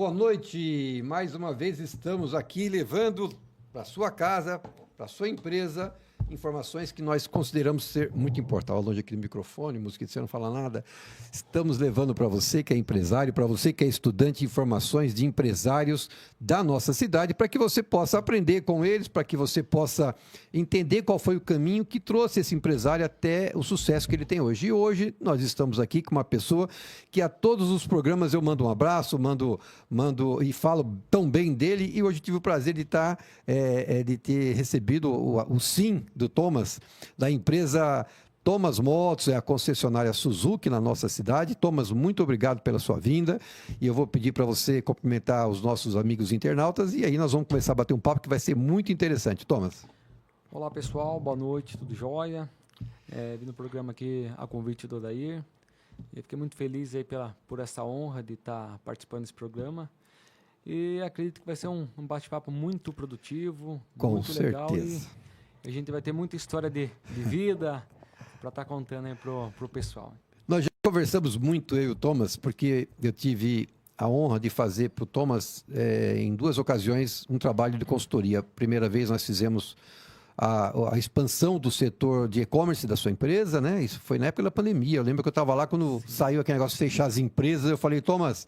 boa noite. Mais uma vez estamos aqui levando para sua casa, para sua empresa, informações que nós consideramos ser muito importantes. Longe aqui do microfone, música, você não fala nada. Estamos levando para você que é empresário, para você que é estudante, informações de empresários da nossa cidade, para que você possa aprender com eles, para que você possa entender qual foi o caminho que trouxe esse empresário até o sucesso que ele tem hoje. E hoje nós estamos aqui com uma pessoa que a todos os programas eu mando um abraço, mando e falo tão bem dele. E hoje tive o prazer de de ter recebido o sim do Thomas, da empresa Thomas Motos, é a concessionária Suzuki na nossa cidade. Thomas, muito obrigado pela sua vinda. E eu vou pedir para você cumprimentar os nossos amigos internautas e aí nós vamos começar a bater um papo que vai ser muito interessante. Thomas. Olá pessoal, boa noite, tudo jóia? Vim no programa aqui a convite do Odair. Eu fiquei muito feliz aí por essa honra de estar participando desse programa. E acredito que vai ser um bate-papo muito produtivo, muito legal. E a gente vai ter muita história de vida para estar contando aí pro pessoal. Nós já conversamos muito, eu e o Thomas, porque eu tive a honra de fazer para o Thomas, em duas ocasiões, um trabalho de consultoria. Primeira vez nós fizemos a expansão do setor de e-commerce da sua empresa, né? Isso foi na época da pandemia. Eu lembro que eu estava lá quando saiu aquele negócio de fechar as empresas. Eu falei, Thomas,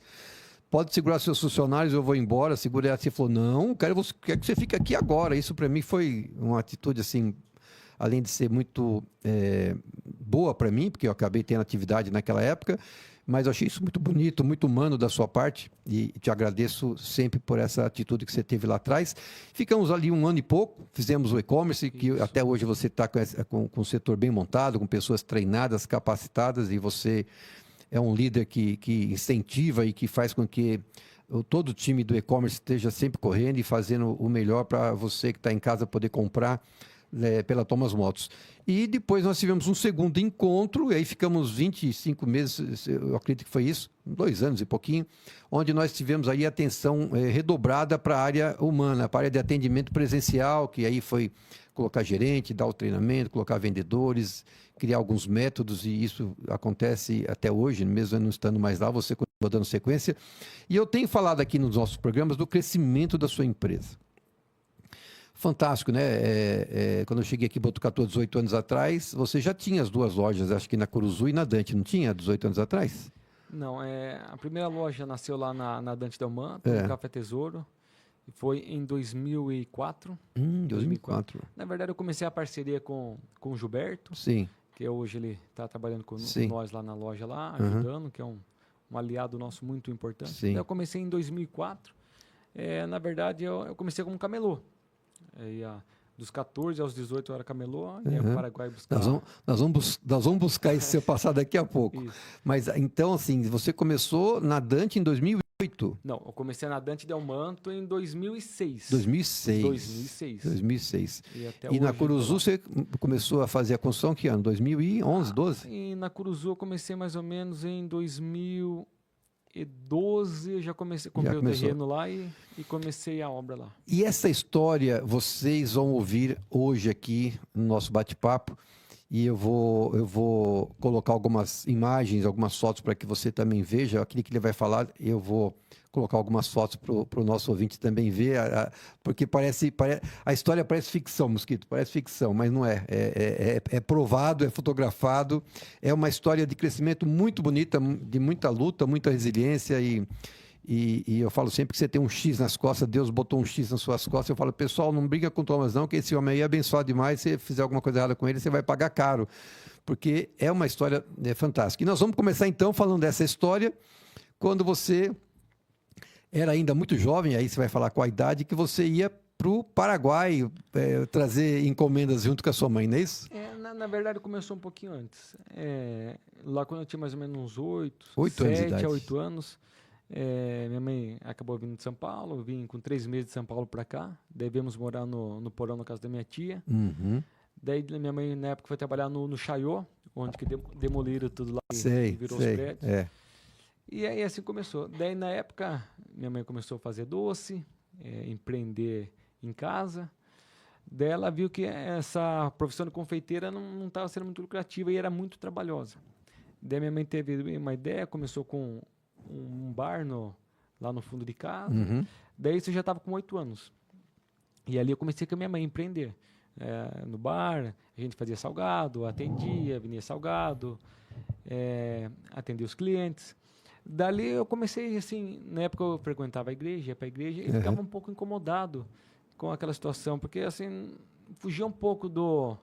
pode segurar seus funcionários, eu vou embora. Segurei ela. Você falou, não, quero que você fique aqui agora. Isso para mim foi uma atitude assim, além de ser muito boa para mim, porque eu acabei tendo atividade naquela época, mas eu achei isso muito bonito, muito humano da sua parte e te agradeço sempre por essa atitude que você teve lá atrás. Ficamos ali um ano e pouco, fizemos o e-commerce, que até hoje você está com um setor bem montado, com pessoas treinadas, capacitadas, e você é um líder que incentiva e que faz com que todo o time do e-commerce esteja sempre correndo e fazendo o melhor para você que está em casa poder comprar pela Thomas Motos. E depois nós tivemos um segundo encontro, e aí ficamos 25 meses, eu acredito que foi isso, 2 anos e pouquinho, onde nós tivemos aí atenção redobrada para a área humana, para a área de atendimento presencial, que aí foi colocar gerente, dar o treinamento, colocar vendedores, criar alguns métodos, e isso acontece até hoje, mesmo eu não estando mais lá, você continua dando sequência. E eu tenho falado aqui nos nossos programas do crescimento da sua empresa. Fantástico, né? Quando eu cheguei aqui em Botucatu 18 anos atrás, você já tinha as 2 lojas, acho que na Curuzu e na Dante, não tinha 18 anos atrás? Não, a primeira loja nasceu lá na Dante Del Manto, no Café Tesouro, e foi em 2004. 2004. Na verdade, eu comecei a parceria com o Gilberto, sim, que hoje ele está trabalhando com nós lá na loja, ajudando, que é um aliado nosso muito importante. Sim. Daí eu comecei em 2004. Na verdade, eu comecei como camelô. Dos 14 aos 18 eu era camelô, ia para o Paraguai buscar. Nós vamos buscar esse seu passado daqui a pouco. Isso. Mas então, assim, você começou na Dante em 2008? Não, eu comecei na Dante Del Manto em 2006. 2006. E na Curuzu você começou a fazer a construção que ano? 2011, 12? E na Curuzu eu comecei mais ou menos em 2012, eu já comprei o terreno lá e comecei a obra lá. E essa história vocês vão ouvir hoje aqui no nosso bate-papo, e eu vou colocar algumas imagens, algumas fotos para que você também veja aquilo que ele vai falar. Eu vou colocar algumas fotos para o nosso ouvinte também ver, porque a história parece ficção, Mosquito, parece ficção, mas não é. É provado, é fotografado, é uma história de crescimento muito bonita, de muita luta, muita resiliência e eu falo sempre que você tem um X nas costas, Deus botou um X nas suas costas. Eu falo, pessoal, não briga com o Thomas não, que esse homem aí é abençoado demais. Se você fizer alguma coisa errada com ele, você vai pagar caro, porque é uma história fantástica. E nós vamos começar então falando dessa história, quando você era ainda muito jovem, aí você vai falar com a idade, que você ia para o Paraguai trazer encomendas junto com a sua mãe, não é isso? Na verdade, começou um pouquinho antes. Lá quando eu tinha mais ou menos uns 7 a 8 anos, minha mãe acabou vindo de São Paulo, vim com 3 meses de São Paulo para cá, devemos morar no porão na casa da minha tia. Uhum. Daí minha mãe na época foi trabalhar no Chaiô, onde que demoliram tudo lá e virou os prédios. E aí assim começou. Daí na época minha mãe começou a fazer doce, empreender em casa. Daí ela viu que essa profissão de confeiteira não estava sendo muito lucrativa e era muito trabalhosa. Daí minha mãe teve uma ideia, começou com um bar lá no fundo de casa. Uhum. Daí isso eu já estava com 8 anos. E ali eu comecei com a minha mãe a empreender. No bar, a gente fazia salgado, atendia, vinha salgado, atendia os clientes. Dali eu comecei, assim, na época eu frequentava a igreja, ia para a igreja, e ficava um pouco incomodado com aquela situação, porque, assim, fugia um pouco do,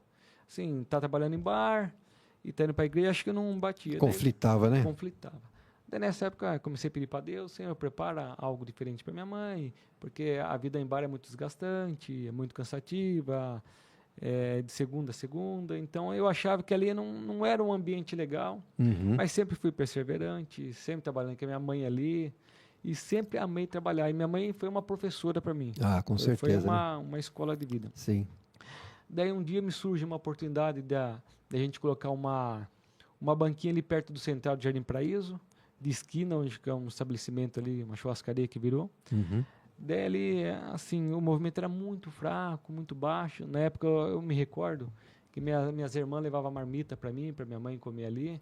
assim, tá trabalhando em bar e tá indo para a igreja, acho que não batia. Conflitava, né? Conflitava. Daí nessa época comecei a pedir para Deus, Senhor, prepara algo diferente para minha mãe, porque a vida em bar é muito desgastante, é muito cansativa, de segunda a segunda, então eu achava que ali não era um ambiente legal, mas sempre fui perseverante, sempre trabalhando com a minha mãe ali, e sempre amei trabalhar, e minha mãe foi uma professora para mim. Ah, com certeza. Foi uma escola de vida. Sim. Daí um dia me surge uma oportunidade da gente colocar uma banquinha ali perto do Central de Jardim Paraíso, de esquina, onde é um estabelecimento ali, uma churrascaria que virou. Daí ali, assim, o movimento era muito fraco, muito baixo. Na época eu me recordo que minhas irmãs levavam marmita para mim, para minha mãe comer ali.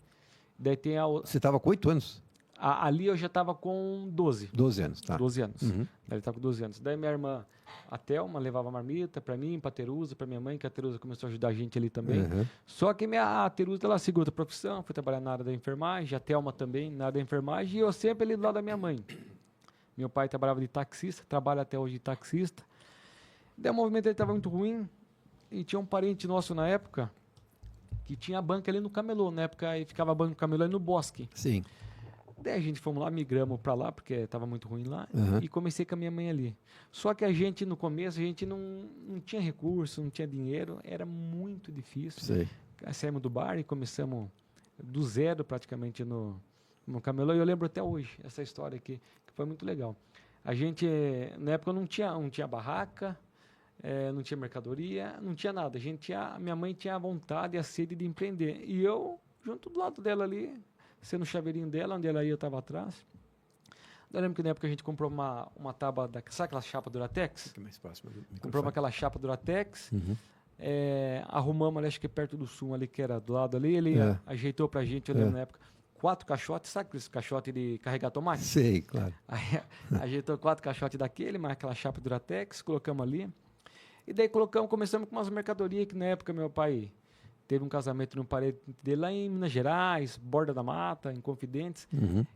Daí tem Você estava com 8 anos? Ali eu já estava com 12. 12 anos, tá. 12 anos. Daí eu estava com 12 anos. Daí minha irmã, a Thelma, levava marmita para mim, para a Teruza, para minha mãe, que a Teruza começou a ajudar a gente ali também. Só que a Teruza, ela segurou a profissão, foi trabalhar na área da enfermagem, a Thelma também na área da enfermagem, e eu sempre ali do lado da minha mãe. Meu pai trabalhava de taxista, trabalha até hoje de taxista. Daí o movimento estava muito ruim, e tinha um parente nosso na época, que tinha a banca ali no Camelô, na época, e ficava a banca no Camelô ali no Bosque. Sim. Daí a gente fomos lá, migramos para lá, porque estava muito ruim lá, e comecei com a minha mãe ali. Só que a gente, no começo, a gente não tinha recurso, não tinha dinheiro, era muito difícil. Sei. Saímos do bar e começamos do zero praticamente no Camelô, e eu lembro até hoje essa história aqui, que foi muito legal. A gente, na época, não tinha barraca, não tinha mercadoria, não tinha nada. Minha mãe tinha a vontade e a sede de empreender. E eu, junto do lado dela ali, sendo o chaveirinho dela, onde ela ia, eu estava atrás. Eu lembro que na época a gente comprou uma tábua, sabe aquela chapa Duratex? Fica mais próximo. Compramos aquela chapa Duratex, arrumamos ali, acho que perto do Sul ali, que era do lado ali, ele ajeitou pra gente, eu lembro na época, 4 caixotes, sabe aquele caixote de carregar tomate? Sei, claro. Aí, ajeitou 4 caixotes daquele, mais aquela chapa Duratex, colocamos ali, e daí começamos com umas mercadorias que na época meu pai teve um casamento no parede dele lá em Minas Gerais, Borda da Mata, em Confidentes.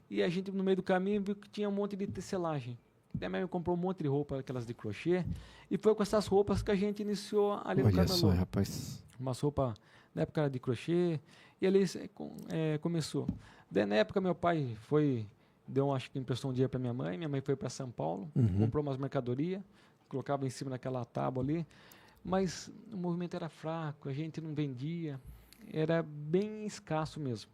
E a gente, no meio do caminho, viu que tinha um monte de tecelagem. Daí minha mãe comprou um monte de roupa, aquelas de crochê. E foi com essas roupas que a gente iniciou ali no Camelô. Olha só, rapaz. Umas roupas, na época era de crochê. E ali começou. Daí na época meu pai acho que emprestou um dinheiro para minha mãe foi para São Paulo, comprou umas mercadorias, colocava em cima daquela tábua ali. Mas o movimento era fraco, a gente não vendia, era bem escasso mesmo.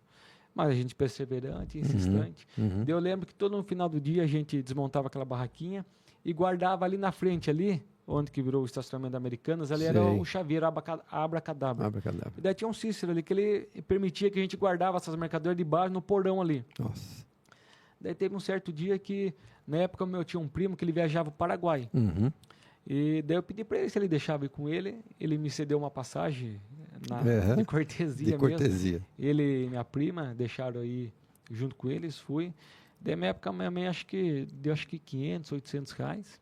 Mas a gente perseverante, insistente. Eu lembro que todo no final do dia a gente desmontava aquela barraquinha e guardava ali na frente, ali, onde que virou o estacionamento da Americanas, ali era o chaveiro Abracadabra. Abracadabra. E daí tinha um Cícero ali que ele permitia que a gente guardava essas mercadorias de baixo no porão ali. Nossa. Daí teve um certo dia que, na época, meu tinha um primo que ele viajava para o Paraguai. E daí eu pedi para ele se ele deixava ir com ele. Ele me cedeu uma passagem de cortesia mesmo. De cortesia. Ele e minha prima deixaram aí junto com eles, fui. Daí na época minha mãe deu 500, 800 reais.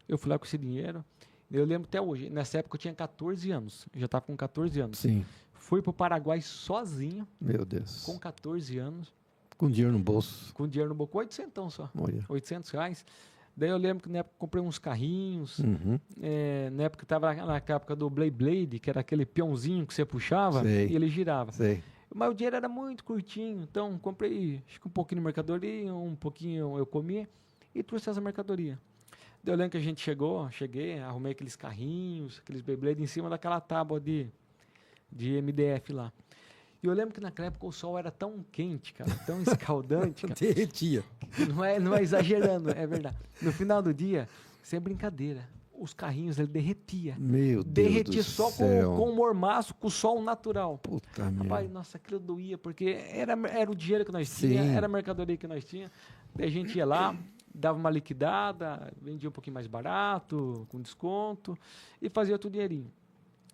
Eu fui lá com esse dinheiro. Eu lembro até hoje, nessa época eu tinha 14 anos. Eu já estava com 14 anos. Sim. Fui para o Paraguai sozinho. Meu Deus. Com 14 anos. Com dinheiro no bolso. Com dinheiro no bolso, 800 só. Olha. 800 reais. Daí eu lembro que na época comprei uns carrinhos, na época estava na época do Blade, que era aquele peãozinho que você puxava e ele girava. Sei. Mas o dinheiro era muito curtinho, então comprei acho que um pouquinho de mercadoria, um pouquinho eu comi e trouxe essa mercadoria. Daí eu lembro que a gente cheguei, arrumei aqueles carrinhos, aqueles Beyblade em cima daquela tábua de MDF lá. E eu lembro que naquela época o sol era tão quente, cara, tão escaldante, cara. Derretia. Não é exagerando, é verdade. No final do dia, sem brincadeira, os carrinhos ele derretia. Meu Deus derretia do só céu. com o mormaço, com o sol natural. Puta Rapaz, merda. nossa, aquilo doía, porque era o dinheiro que nós tínhamos, era a mercadoria que nós tínhamos. Daí a gente ia lá, dava uma liquidada, vendia um pouquinho mais barato, com desconto, e fazia outro dinheirinho.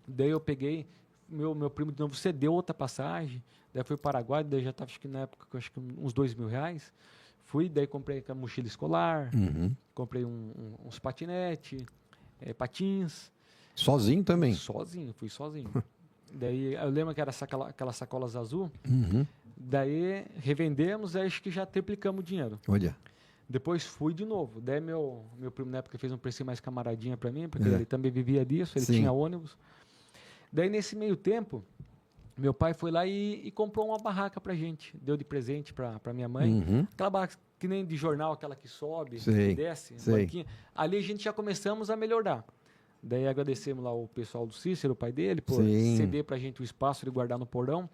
Daí eu peguei, meu primo de novo cedeu outra passagem, daí foi para o Paraguai, daí já estava, acho que na época, acho que uns 2.000 reais. Fui, daí comprei a mochila escolar, comprei uns patinete, patins. Sozinho também? Sozinho, fui sozinho. Daí eu lembro que era aquelas sacolas azul. Uhum. Daí revendemos, aí acho que já triplicamos o dinheiro. Olha. Depois fui de novo. Daí meu primo na época fez um preço mais camaradinha para mim, porque ele também vivia disso, ele tinha ônibus. Daí nesse meio tempo, meu pai foi lá e comprou uma barraca pra gente. Deu de presente pra minha mãe. Aquela barraca que nem de jornal, aquela que sobe, que desce, banquinha. Ali a gente já começamos a melhorar. Daí agradecemos lá o pessoal do Cícero, o pai dele, por ceder pra gente o espaço de guardar no porão.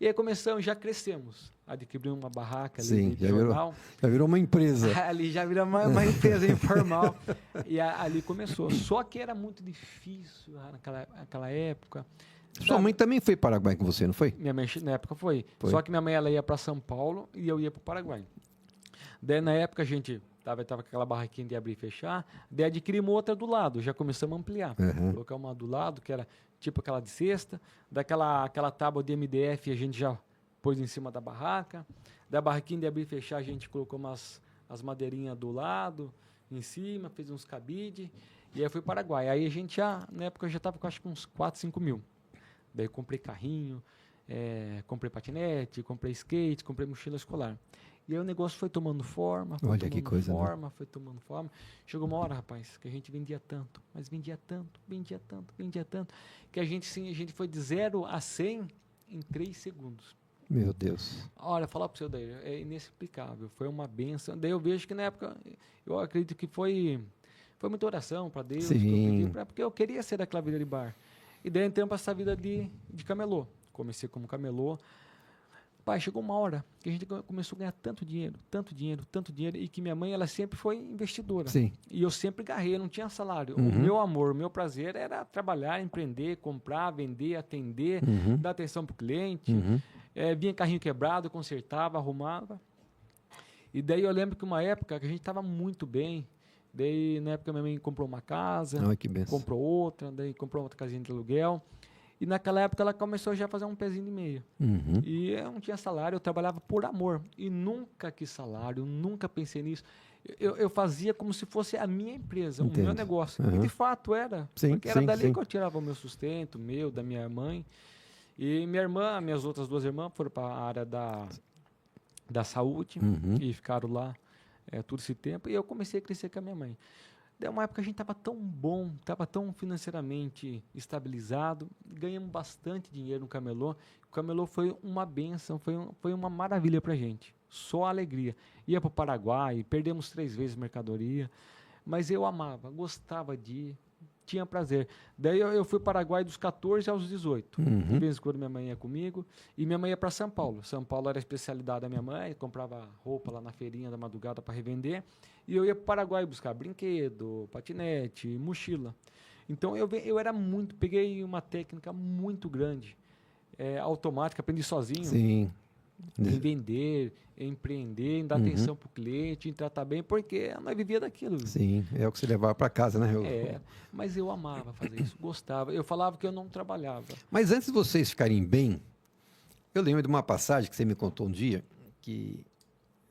E aí começamos, já crescemos. Adquirimos uma barraca ali de jornal. Já virou uma empresa. Ali já virou uma empresa informal. E ali começou. Só que era muito difícil naquela época. Sua mãe também foi para o Paraguai com você, não foi? Minha mãe, na época, foi. Só que minha mãe ela ia para São Paulo e eu ia para o Paraguai. Daí, na época, a gente tava com aquela barraquinha de abrir e fechar. Daí, adquirimos outra do lado. Já começamos a ampliar. Colocar uma do lado, que era tipo aquela de cesta. Daquela tábua de MDF, a gente já pôs em cima da barraca. Da barraquinha de abrir e fechar, a gente colocou as madeirinhas do lado, em cima, fez uns cabide. E aí, fui para o Paraguai. Aí, a gente na época, eu já estava com acho que uns 4, 5 mil. Daí comprei carrinho, comprei patinete, comprei skate, comprei mochila escolar. E aí o negócio foi tomando forma, foi tomando forma. Chegou uma hora, rapaz, que a gente vendia tanto, mas vendia tanto, que a gente foi de 0 a 100 em 3 segundos. Meu Deus. Olha, falar para o seu daí, é inexplicável, foi uma benção. Daí eu vejo que na época, eu acredito que foi muita oração para Deus, que eu pedi porque eu queria ser daquela vida de bar. E daí entramos para essa vida de camelô. Comecei como camelô. Pai, chegou uma hora que a gente começou a ganhar tanto dinheiro, e que minha mãe, ela sempre foi investidora. Sim. E eu sempre garrei, não tinha salário. O meu amor, o meu prazer era trabalhar, empreender, comprar, vender, atender, dar atenção para o cliente. Vinha carrinho quebrado, consertava, arrumava. E daí eu lembro que uma época que a gente estava muito bem. Daí, na época, minha mãe comprou uma casa, comprou outra, daí comprou outra casinha de aluguel. E naquela época ela começou já a fazer um pezinho de meia. E eu não tinha salário, eu trabalhava por amor. E nunca quis salário, nunca pensei nisso. Eu fazia como se fosse a minha empresa, o meu negócio. E de fato era. Porque era dali que eu tirava o meu sustento, da minha mãe. E minhas outras 2 irmãs foram para a área da saúde e ficaram lá todo esse tempo. E eu comecei a crescer com a minha mãe. Daí uma época a gente estava tão bom, estava tão financeiramente estabilizado, ganhamos bastante dinheiro no camelô. O camelô foi uma benção, foi uma maravilha para a gente, só alegria. Ia para o Paraguai, perdemos 3 vezes mercadoria, mas eu amava, gostava de ir, tinha prazer. Daí eu fui para o Paraguai dos 14 aos 18. De vez em quando minha mãe ia comigo. E minha mãe ia para São Paulo. São Paulo era a especialidade da minha mãe. Comprava roupa lá na feirinha da madrugada para revender. E eu ia para o Paraguai buscar brinquedo, patinete, mochila. Então eu era peguei uma técnica muito grande. Automática, aprendi sozinho. Sim. Em vender, em empreender, em dar atenção para o cliente, em tratar bem, porque nós vivia daquilo. Sim, é o que você levava para casa, né? Mas eu amava fazer isso, gostava. Eu falava que eu não trabalhava. Mas antes de vocês ficarem bem, eu lembro de uma passagem que você me contou um dia, que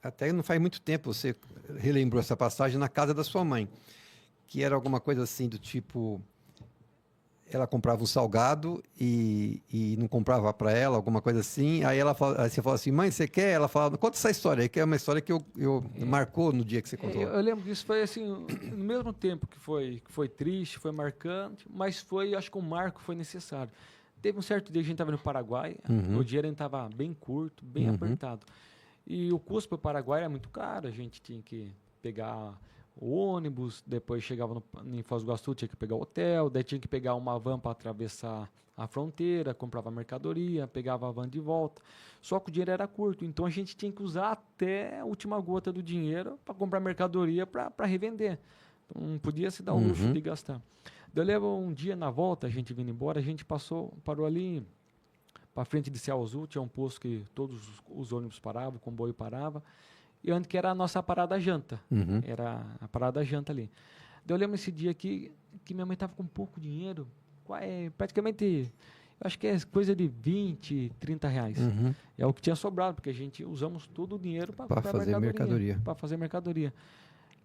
até não faz muito tempo você relembrou essa passagem na casa da sua mãe, que era alguma coisa assim do tipo... Ela comprava um salgado e não comprava para ela, alguma coisa assim. Aí você falou assim, mãe, você quer? Ela falava, conta essa história aí, que é uma história que marcou no dia que você contou. Eu lembro que isso foi assim, no mesmo tempo que foi triste, foi marcante, mas acho que um marco foi necessário. Teve um certo dia que a gente estava no Paraguai, o dinheiro estava bem curto, bem apertado. E o custo para o Paraguai era muito caro, a gente tinha que pegar o ônibus, depois chegava em Foz do Iguaçu, tinha que pegar o hotel, daí tinha que pegar uma van para atravessar a fronteira, comprava mercadoria, pegava a van de volta. Só que o dinheiro era curto, então a gente tinha que usar até a última gota do dinheiro para comprar mercadoria para revender. Então, não podia se dar o luxo de gastar. Daí eu lembro um dia na volta, a gente vindo embora, a gente parou ali para frente de Céu Azul, tinha um posto que todos os ônibus paravam, o comboio parava. E onde que era a nossa parada janta. Era a parada janta ali. Daí eu lembro esse dia que minha mãe estava com pouco dinheiro. Praticamente acho que é coisa de 20, 30 reais. Uhum. É o que tinha sobrado, porque a gente usamos todo o dinheiro para Pra fazer mercadoria. Para fazer mercadoria.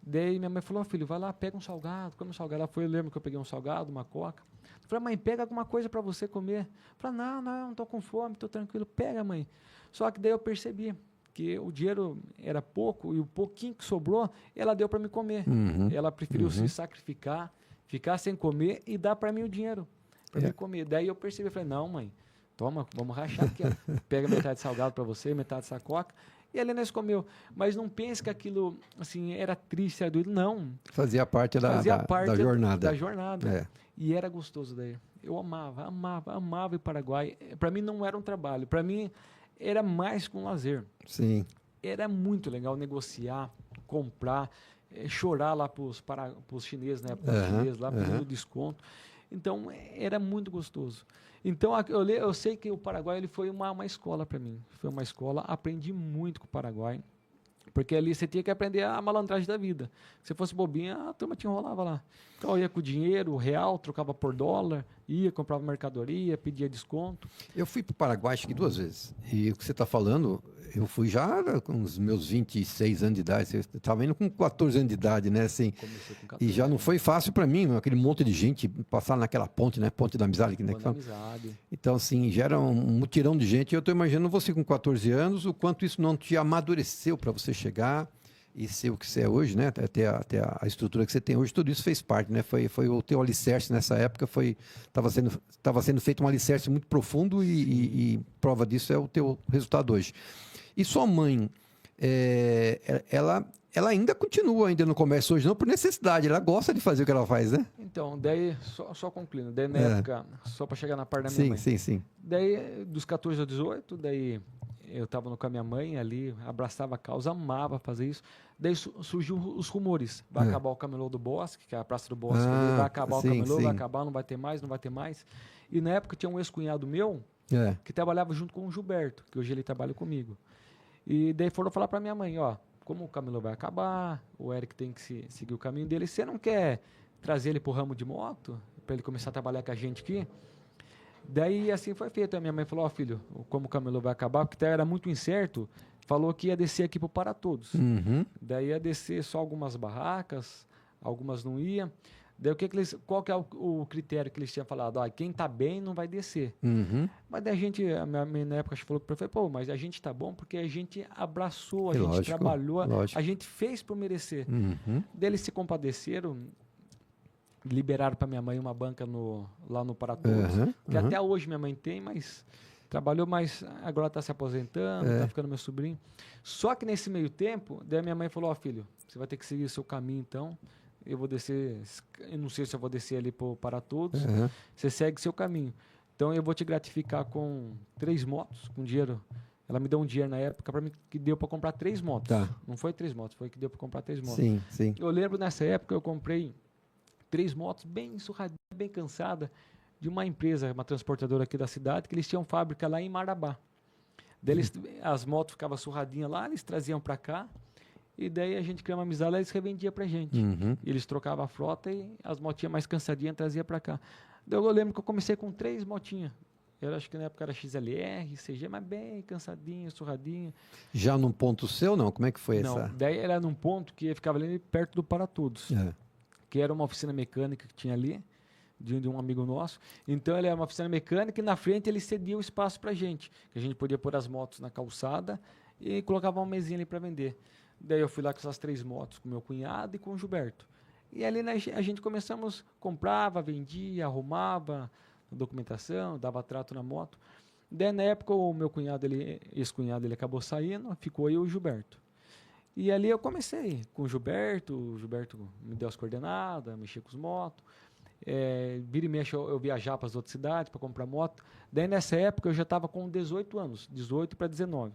Daí minha mãe falou, filho, vai lá, pega um salgado, come um salgado. Ela foi, eu lembro que eu peguei um salgado, uma coca. Eu falei, mãe, pega alguma coisa para você comer. Eu falei, não estou com fome, estou tranquilo. Pega, mãe. Só que daí eu percebi que o dinheiro era pouco e o pouquinho que sobrou, ela deu para me comer. Uhum. Ela preferiu se sacrificar, ficar sem comer e dar para mim o dinheiro para me comer. Daí eu percebi, falei, não, mãe, toma, vamos rachar aqui, ó. Pega metade de salgado para você, metade dessa coca. E ali nós comeu. Mas não pense que aquilo, assim, era triste, era doido. Não. Fazia parte da jornada. Da jornada. É. E era gostoso daí. Eu amava o Paraguai. Para mim não era um trabalho. Para mim era mais que um lazer. Sim. Era muito legal negociar, comprar, chorar lá para os chineses, né? Para os chineses lá, pedindo desconto. Então, era muito gostoso. Então, eu sei que o Paraguai ele foi uma escola para mim. Foi uma escola, aprendi muito com o Paraguai. Porque ali você tinha que aprender a malandragem da vida. Se fosse bobinha, a turma te enrolava lá. Então, eu ia com o dinheiro, o real, trocava por dólar, ia, comprava mercadoria, pedia desconto. Eu fui para o Paraguai, acho que 2 vezes. E o que você está falando, eu fui já com os meus 26 anos de idade. Eu estava indo com 14 anos de idade, né? Assim, Comecei com 14 e já não foi fácil para mim, aquele monte de gente passar naquela ponte, né? Ponte da Amizade. Né? Amizade. Então, assim, já era um mutirão de gente. E eu estou imaginando você com 14 anos, o quanto isso não te amadureceu para você chegar e ser o que você é hoje, né? Até a estrutura que você tem hoje, tudo isso fez parte, né? Foi o teu alicerce nessa época, estava sendo feito um alicerce muito profundo e prova disso é o teu resultado hoje. E sua mãe, ela ainda continua ainda no comércio hoje, não por necessidade, ela gosta de fazer o que ela faz, né? Então, daí, só concluindo, daí na época, só para chegar na parte da minha mãe. Sim. Daí, dos 14 aos 18, daí eu estava com a minha mãe ali, abraçava a causa, amava fazer isso. Daí surgiu os rumores, vai acabar o Camelô do Bosque, que é a Praça do Bosque, ali, vai acabar o Camelô, vai acabar, não vai ter mais. E na época tinha um ex-cunhado meu, que trabalhava junto com o Gilberto, que hoje ele trabalha comigo. E daí foram falar para minha mãe, ó, como o Camelô vai acabar, o Eric tem que seguir o caminho dele, você não quer trazer ele pro ramo de moto, para ele começar a trabalhar com a gente aqui? Daí assim foi feito. A minha mãe falou, ó, filho, como o Camelô vai acabar, porque era muito incerto, falou que ia descer aqui pro Para Todos. Daí ia descer só algumas barracas, algumas não iam. Daí qual que é o critério que eles tinham falado? Ó, quem tá bem não vai descer. Mas daí a minha mãe na época falou para pô, mas a gente tá bom porque a gente abraçou, a gente trabalhou, a gente fez por merecer. Daí eles se compadeceram, liberaram para minha mãe uma banca lá no Para Todos, que até hoje minha mãe tem, mas trabalhou, mas agora está se aposentando, está ficando meu sobrinho. Só que nesse meio tempo, daí minha mãe falou, ó, filho, você vai ter que seguir o seu caminho então, eu vou descer, eu não sei se eu vou descer ali Para Todos, você segue seu caminho. Então eu vou te gratificar com 3 motos, com dinheiro. Ela me deu um dinheiro na época para mim que deu para comprar 3 motos. Não foi 3 motos, foi que deu para comprar 3 motos. Sim. Eu lembro nessa época eu comprei 3 motos bem surradinha, bem cansada, de uma empresa, uma transportadora aqui da cidade, que eles tinham fábrica lá em Marabá. Daí as motos ficavam surradinhas lá, eles traziam para cá, e daí a gente criou uma amizade lá, eles revendiam pra gente. E eles trocavam a frota e as motinhas mais cansadinhas trazia para cá. Daí eu lembro que eu comecei com 3 motinhas. Eu acho que na época era XLR, CG, mas bem cansadinho, surradinho. Já num ponto seu, não? Como é que foi essa? Não, daí era num ponto que ficava ali perto do Para Todos. Que era uma oficina mecânica que tinha ali, de um amigo nosso. Então, ele era uma oficina mecânica e na frente ele cedia o espaço para a gente. Que a gente podia pôr as motos na calçada e colocava uma mesinha ali para vender. Daí eu fui lá com essas 3 motos, com meu cunhado e com o Gilberto. E ali a gente começamos, comprava, vendia, arrumava a documentação, dava trato na moto. Daí na época o meu cunhado, ex-cunhado, ele acabou saindo, ficou eu e o Gilberto. E ali eu comecei com o Gilberto me deu as coordenadas, mexia com os motos. Vira e mexe eu viajar para as outras cidades para comprar moto. Daí nessa época eu já estava com 18 anos, 18 para 19.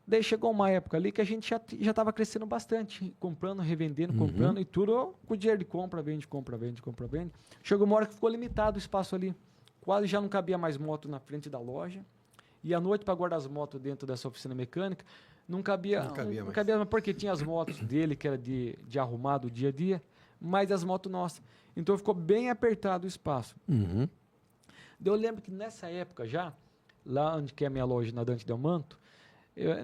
Daí chegou uma época ali que a gente já estava crescendo bastante, comprando, revendendo, comprando e tudo com dinheiro de compra, vende. Chegou uma hora que ficou limitado o espaço ali. Quase já não cabia mais moto na frente da loja. E à noite para guardar as motos dentro dessa oficina mecânica, não cabia mais, porque tinha as motos dele, que era de arrumar do dia a dia, mas as motos nossas. Então ficou bem apertado o espaço. Eu lembro que nessa época já, lá onde que é a minha loja, na Dante Delmanto,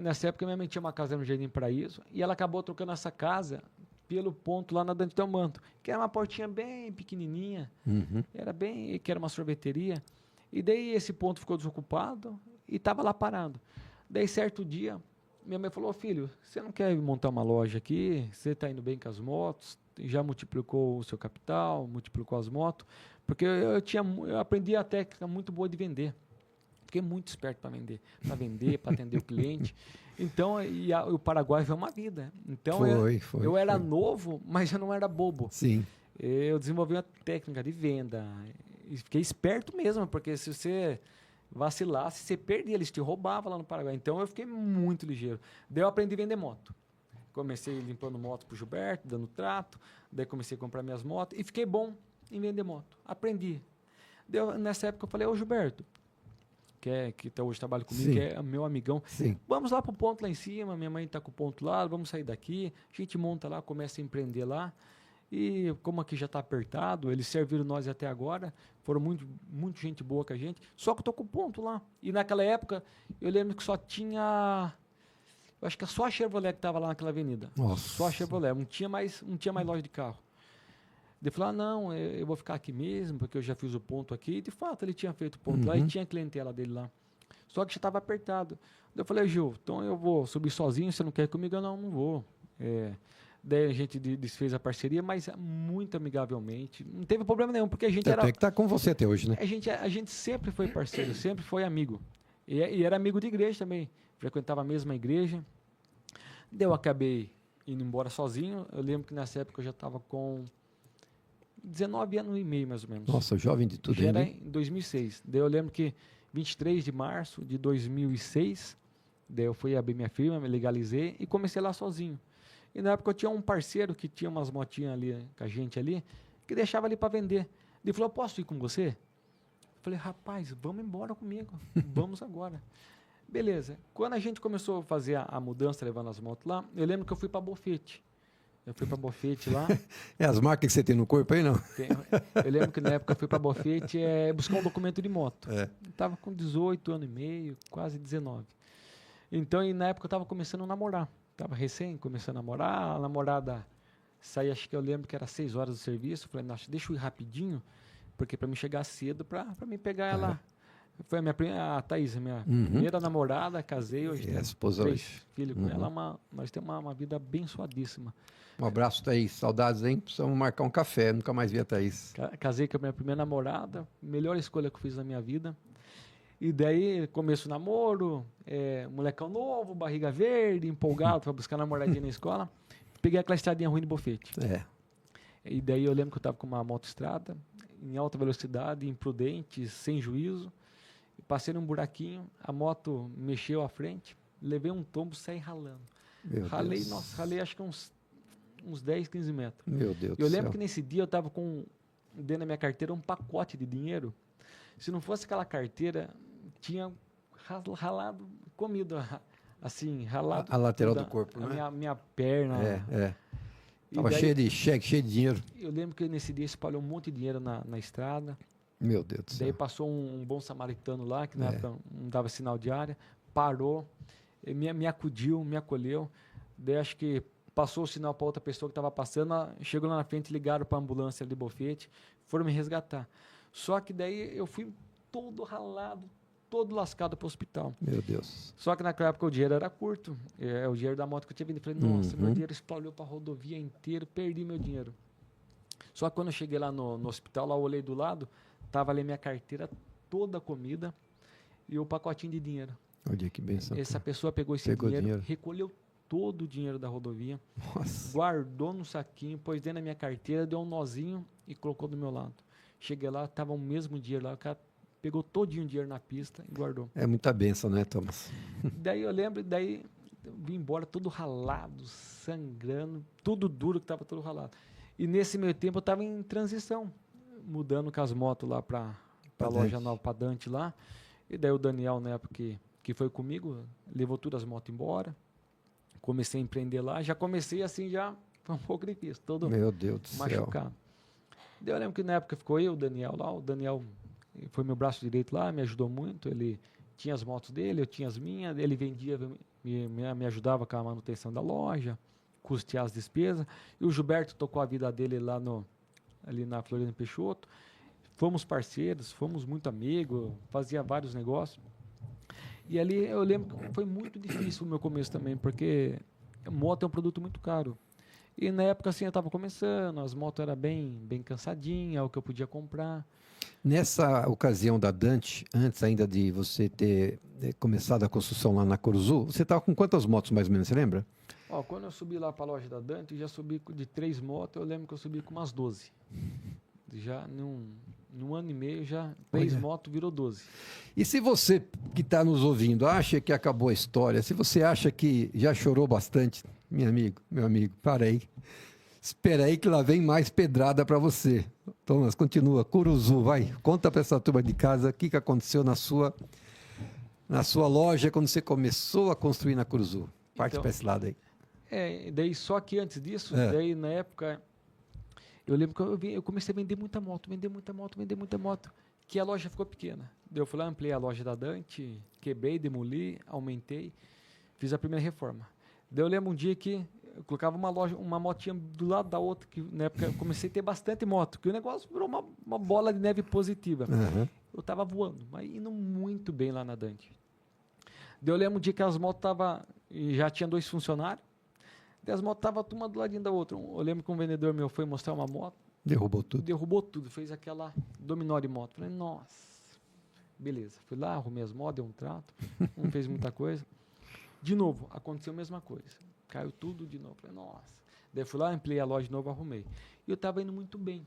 nessa época minha mãe tinha uma casa no Jardim Paraíso e ela acabou trocando essa casa pelo ponto lá na Dante Delmanto, que era uma portinha bem pequenininha, que era uma sorveteria. E daí esse ponto ficou desocupado e estava lá parado. Daí certo dia, minha mãe falou: filho, você não quer montar uma loja aqui? Você está indo bem com as motos, já multiplicou o seu capital, multiplicou as motos, porque eu aprendi a técnica muito boa de vender. Fiquei muito esperto para vender, para atender o cliente. Então, o Paraguai foi uma vida. Então, eu era novo, mas eu não era bobo. Sim. Eu desenvolvi uma técnica de venda. E fiquei esperto mesmo, porque se você vacilasse, você perdia, eles te roubavam lá no Paraguai. Então, eu fiquei muito ligeiro. Daí eu aprendi a vender moto. Comecei limpando motos para o Gilberto, dando trato. Daí comecei a comprar minhas motos e fiquei bom em vender moto. Aprendi. Daí, nessa época eu falei: ô Gilberto, que até hoje trabalha comigo, que é meu amigão. Sim. Vamos lá pro ponto lá em cima, minha mãe está com o ponto lá, vamos sair daqui, a gente monta lá, começa a empreender lá. E como aqui já está apertado, eles serviram nós até agora, foram muito gente boa com a gente, só que eu tô com o ponto lá. E naquela época, eu lembro que só tinha, eu acho que só a Chevrolet que estava lá naquela avenida. Nossa. Só a Chevrolet, não tinha mais loja de carro. Ele falou: não, eu vou ficar aqui mesmo, porque eu já fiz o ponto aqui. E de fato, ele tinha feito o ponto lá e tinha a clientela dele lá. Só que já estava apertado. Eu falei: Gil, então eu vou subir sozinho, você não quer ir comigo? Eu não vou. Daí a gente desfez a parceria, mas muito amigavelmente. Não teve problema nenhum, porque a gente era... Até que tá com você até hoje, né? A gente sempre foi parceiro, sempre foi amigo. E era amigo de igreja também. Frequentava a mesma igreja. Daí eu acabei indo embora sozinho. Eu lembro que nessa época eu já estava com 19 anos e meio, mais ou menos. Nossa, jovem de tudo já ainda. Era em 2006. Daí eu lembro que 23 de março de 2006, daí eu fui abrir minha firma, me legalizei e comecei lá sozinho. E na época eu tinha um parceiro que tinha umas motinhas ali com a gente ali, que deixava ali para vender. Ele falou: posso ir com você? Eu falei: rapaz, vamos embora comigo, vamos agora. Beleza. Quando a gente começou a fazer a mudança, levando as motos lá, eu lembro que eu fui para Bofete. Eu fui para Bofete lá. É as marcas que você tem no corpo aí, não? Eu lembro que na época eu fui para Bofete buscar um documento de moto. Eu estava com 18 anos e meio, quase 19. Então, e na época eu estava começando a namorar. Estava recém começando a namorar. A namorada saía, acho que eu lembro que era 6 horas do serviço. Eu falei: nossa, deixa eu ir rapidinho, porque para me chegar cedo, para me pegar ela. Foi a Thaís, minha primeira namorada, casei hoje. É a esposa hoje. Filho com ela, nós temos uma vida abençoadíssima. Um abraço, Thaís. Saudades, hein? Precisamos marcar um café. Nunca mais vi a Thaís. Casei com a minha primeira namorada. Melhor escolha que eu fiz na minha vida. E daí, começo o namoro, molecão novo, barriga verde, empolgado para buscar namoradinha na escola. Peguei aquela estradinha ruim de Bofete. E daí eu lembro que eu estava com uma motoestrada, em alta velocidade, imprudente, sem juízo. Passei num buraquinho, a moto mexeu à frente, levei um tombo, saí ralando. Ralei acho que uns 10, 15 metros. Meu Deus do Eu céu. lembro que nesse dia eu estava com, dentro da minha carteira, um pacote de dinheiro. Se não fosse aquela carteira, tinha ralado, comido, assim, ralado. A lateral do corpo, né? Minha perna. Tava cheio de cheque, cheio de dinheiro. Eu lembro que nesse dia espalhou um monte de dinheiro na estrada. Meu Deus do céu. Daí passou um bom samaritano lá, que na época não dava sinal de área, parou, me acudiu, me acolheu. Daí acho que passou o sinal para outra pessoa que estava passando, chegou lá na frente, ligaram para a ambulância de Bofete, foram me resgatar. Só que daí eu fui todo ralado, todo lascado para o hospital. Meu Deus. Só que naquela época o dinheiro era curto, o dinheiro da moto que eu tinha vindo. Eu falei: nossa, meu dinheiro espalhou para a rodovia inteira, perdi meu dinheiro. Só que quando eu cheguei lá no hospital, lá eu olhei do lado, tava ali minha carteira toda comida e o pacotinho de dinheiro. Olha que benção. Essa pessoa pegou esse dinheiro, recolheu todo o dinheiro da rodovia, guardou no saquinho, pôs dentro da minha carteira, deu um nozinho e colocou do meu lado. Cheguei lá, tava o mesmo dinheiro lá, o cara pegou todinho o dinheiro na pista e guardou. É muita benção, né, Thomas? Daí eu lembro, eu vim embora todo ralado, sangrando, tudo duro, que tava todo ralado. E nesse meio tempo eu estava em transição, mudando com as motos lá para a loja nova, para Dante lá. E daí o Daniel, na época que foi comigo, levou todas as motos embora. Comecei a empreender lá. Já comecei assim, já foi um pouco difícil, todo Meu Deus do machucado. céu. Daí eu lembro que na época ficou eu, o Daniel lá. O Daniel foi meu braço direito lá, me ajudou muito. Ele tinha as motos dele, eu tinha as minhas. Ele vendia, me ajudava com a manutenção da loja, custear as despesas. E o Gilberto tocou a vida dele lá ali na Floriano Peixoto. Fomos parceiros, fomos muito amigos, fazia vários negócios. E ali eu lembro que foi muito difícil o meu começo também, porque moto é um produto muito caro. E na época assim eu estava começando, as motos eram bem cansadinhas, o que eu podia comprar. Nessa ocasião da Dante, antes ainda de você ter começado a construção lá na Curuzu, você estava com quantas motos mais ou menos, você lembra? Ó, quando eu subi lá para a loja da Dante, eu já subi de 3 motos, eu lembro que eu subi com umas 12. Já num ano e meio, já 3 motos virou 12. E se você que está nos ouvindo acha que acabou a história, se você acha que já chorou bastante, meu amigo, para aí. Espera aí que lá vem mais pedrada para você. Thomas, continua. Curuzu, vai. Conta para essa turma de casa o que aconteceu na sua loja quando você começou a construir na Curuzu. Parte Então, para esse lado aí. Daí só que antes disso, daí na época, eu lembro que eu comecei a vender muita moto, que a loja ficou pequena. Daí eu fui lá, ampliei a loja da Dante, quebrei, demoli, aumentei, fiz a primeira reforma. Daí eu lembro um dia que eu colocava uma motinha do lado da outra, que na época eu comecei a ter bastante moto, que o negócio virou uma bola de neve positiva. Uhum. Eu tava voando, mas indo muito bem lá na Dante. Daí eu lembro um dia que as motos já tinha 2 funcionários, daí as motos estavam uma do ladinho da outra. Eu lembro que um vendedor meu foi mostrar uma moto, derrubou tudo, fez aquela dominó de moto. Falei, nossa, beleza. Fui lá, arrumei as motos, dei um trato, não fez muita coisa. De novo, aconteceu a mesma coisa. Caiu tudo de novo. Falei, nossa. Daí fui lá, ampliei a loja de novo, arrumei. E eu estava indo muito bem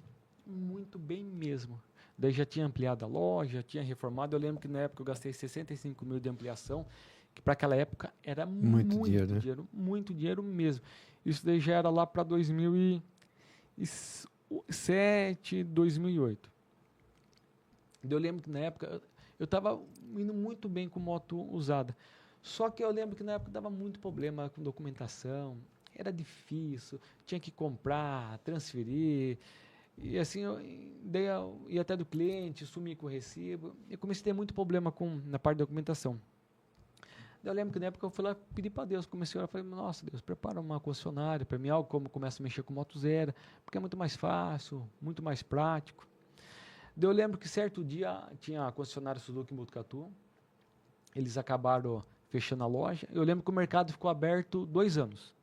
mesmo. Daí já tinha ampliado a loja, já tinha reformado. Eu lembro que na época eu gastei 65 mil de ampliação, que para aquela época era muito dinheiro, muito dinheiro mesmo. Isso daí já era lá para 2007, 2008. Daí eu lembro que na época eu estava indo muito bem com moto usada. Só que eu lembro que na época dava muito problema com documentação, era difícil, tinha que comprar, transferir, e assim, eu ia até do cliente, sumir com o recibo, e comecei a ter muito problema na parte da documentação. Daí eu lembro que na época eu fui lá pedir para Deus, comecei a orar, falei, nossa Deus, prepara uma concessionária para mim, algo como começo a mexer com moto zero, porque é muito mais fácil, muito mais prático. Daí eu lembro que certo dia tinha a concessionária Suzuki em Botucatu, eles acabaram fechando a loja. Eu lembro que o mercado ficou aberto 2 anos.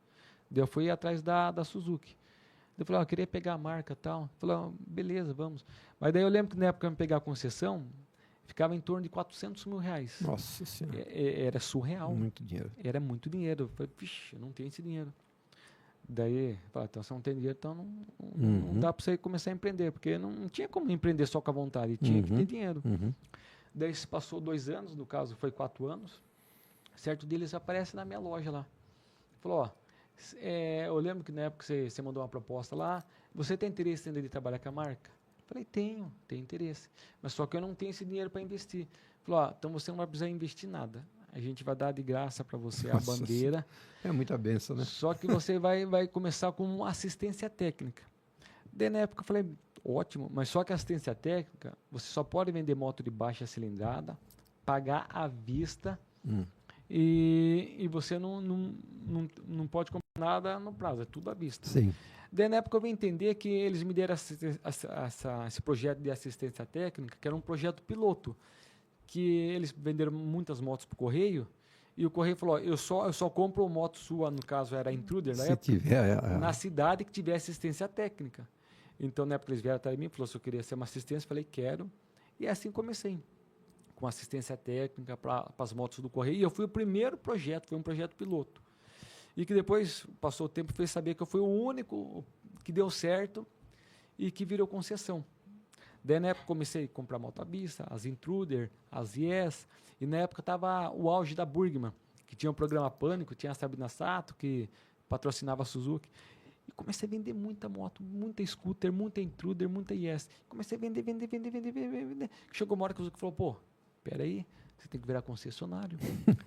Daí eu fui atrás da Suzuki. Daí eu falei, eu queria pegar a marca e tal. Eu falei, beleza, vamos. Mas daí eu lembro que na época eu pegar a concessão, ficava em torno de 400 mil reais. Nossa Senhora. Era surreal. Muito dinheiro. Era muito dinheiro. Eu falei, vixe, eu não tenho esse dinheiro. Daí, eu falei, então você não tem dinheiro, então não dá para você começar a empreender, porque não tinha como empreender só com a vontade, tinha que ter dinheiro. Daí se passou 2 anos, no caso foi 4 anos, certo deles aparece na minha loja lá. Falou, eu lembro que na época você mandou uma proposta lá, você tem interesse ainda de trabalhar com a marca? Falei, tenho interesse, mas só que eu não tenho esse dinheiro para investir. Falou, então você não vai precisar investir nada, a gente vai dar de graça para você a bandeira. É muita benção, né? Só que você vai começar com assistência técnica. Daí na época eu falei, ótimo, mas só que assistência técnica, você só pode vender moto de baixa cilindrada, pagar à vista e você não pode comprar nada no prazo, é tudo à vista. Sim. Daí na época eu vim entender que eles me deram esse projeto de assistência técnica, que era um projeto piloto, que eles venderam muitas motos para o Correio, e o Correio falou, eu só compro moto sua, no caso era a Intruder, se tiver, na cidade que tiver assistência técnica. Então, na época eles vieram até mim, falou se eu queria ser uma assistência, falei, quero. E assim comecei, com assistência técnica para as motos do Correio. E eu fui o primeiro projeto, foi um projeto piloto. E que depois, passou o tempo, fez saber que eu fui o único que deu certo e que virou concessão. Daí, na época, comecei a comprar moto à vista, as Intruder, as Yes, e na época estava o auge da Burgman, que tinha um programa Pânico, tinha a Sabrina Sato, que patrocinava a Suzuki. E comecei a vender muita moto, muita scooter, muita Intruder, muita Yes. Comecei a vender. Chegou uma hora que o Suzuki falou, pô, peraí, você tem que virar concessionário.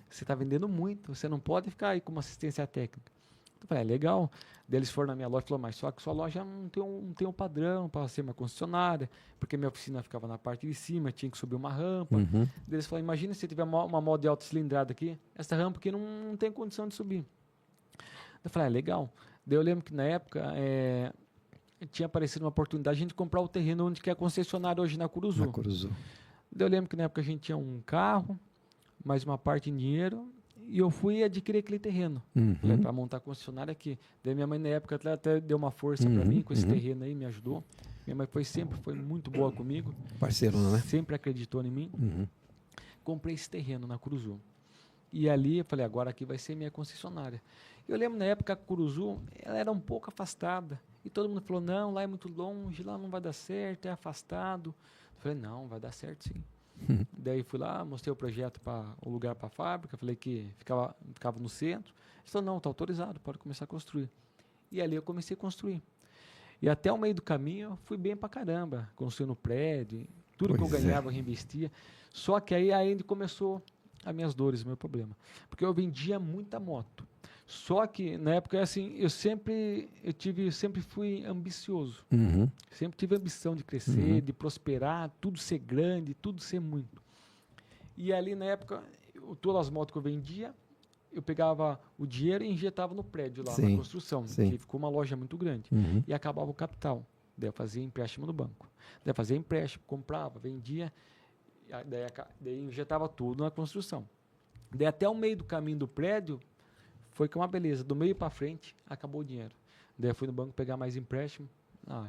Você está vendendo muito, você não pode ficar aí com uma assistência técnica. Eu falei, legal. Daí eles foram na minha loja e falaram, mas só que sua loja não tem um padrão para ser uma concessionária, porque minha oficina ficava na parte de cima, tinha que subir uma rampa. Uhum. Daí eles falaram, imagina se tiver uma moto de alta cilindrada aqui, essa rampa aqui não tem condição de subir. Eu falei, legal. Daí eu lembro que na época tinha aparecido uma oportunidade de a gente comprar o terreno onde que é a concessionária hoje na Curuzu. Na Curuzu. Daí eu lembro que na época a gente tinha um carro, mais uma parte em dinheiro, e eu fui adquirir aquele terreno para montar a concessionária aqui. Daí minha mãe na época até deu uma força para mim com esse terreno aí, me ajudou. Minha mãe sempre foi muito boa comigo. Parceirona, né? Sempre acreditou em mim. Comprei esse terreno na Curuzu. E ali eu falei, agora aqui vai ser minha concessionária. Eu lembro na época a Curuzu, ela era um pouco afastada. E todo mundo falou, não, lá é muito longe, lá não vai dar certo, é afastado. Eu falei, não, vai dar certo sim. Daí fui lá, mostrei o projeto para o lugar para a fábrica, falei que ficava no centro. Ele falou, não, está autorizado, pode começar a construir. E ali eu comecei a construir. E até o meio do caminho eu fui bem para caramba, construindo prédio, tudo que eu ganhava eu reinvestia. Só que aí começou as minhas dores, o meu problema. Porque eu vendia muita moto. Só que na época assim, eu sempre fui ambicioso. Sempre tive a ambição de crescer, de prosperar, tudo ser grande, tudo ser muito. E ali na época, todas as motos que eu vendia, eu pegava o dinheiro e injetava no prédio lá, na construção, que ficou uma loja muito grande. E acabava o capital. Daí eu fazia empréstimo no banco. Daí eu fazia empréstimo, comprava, vendia, daí injetava tudo na construção. Daí até o meio do caminho do prédio, foi que uma beleza. Do meio para frente, acabou o dinheiro. Daí eu fui no banco pegar mais empréstimo.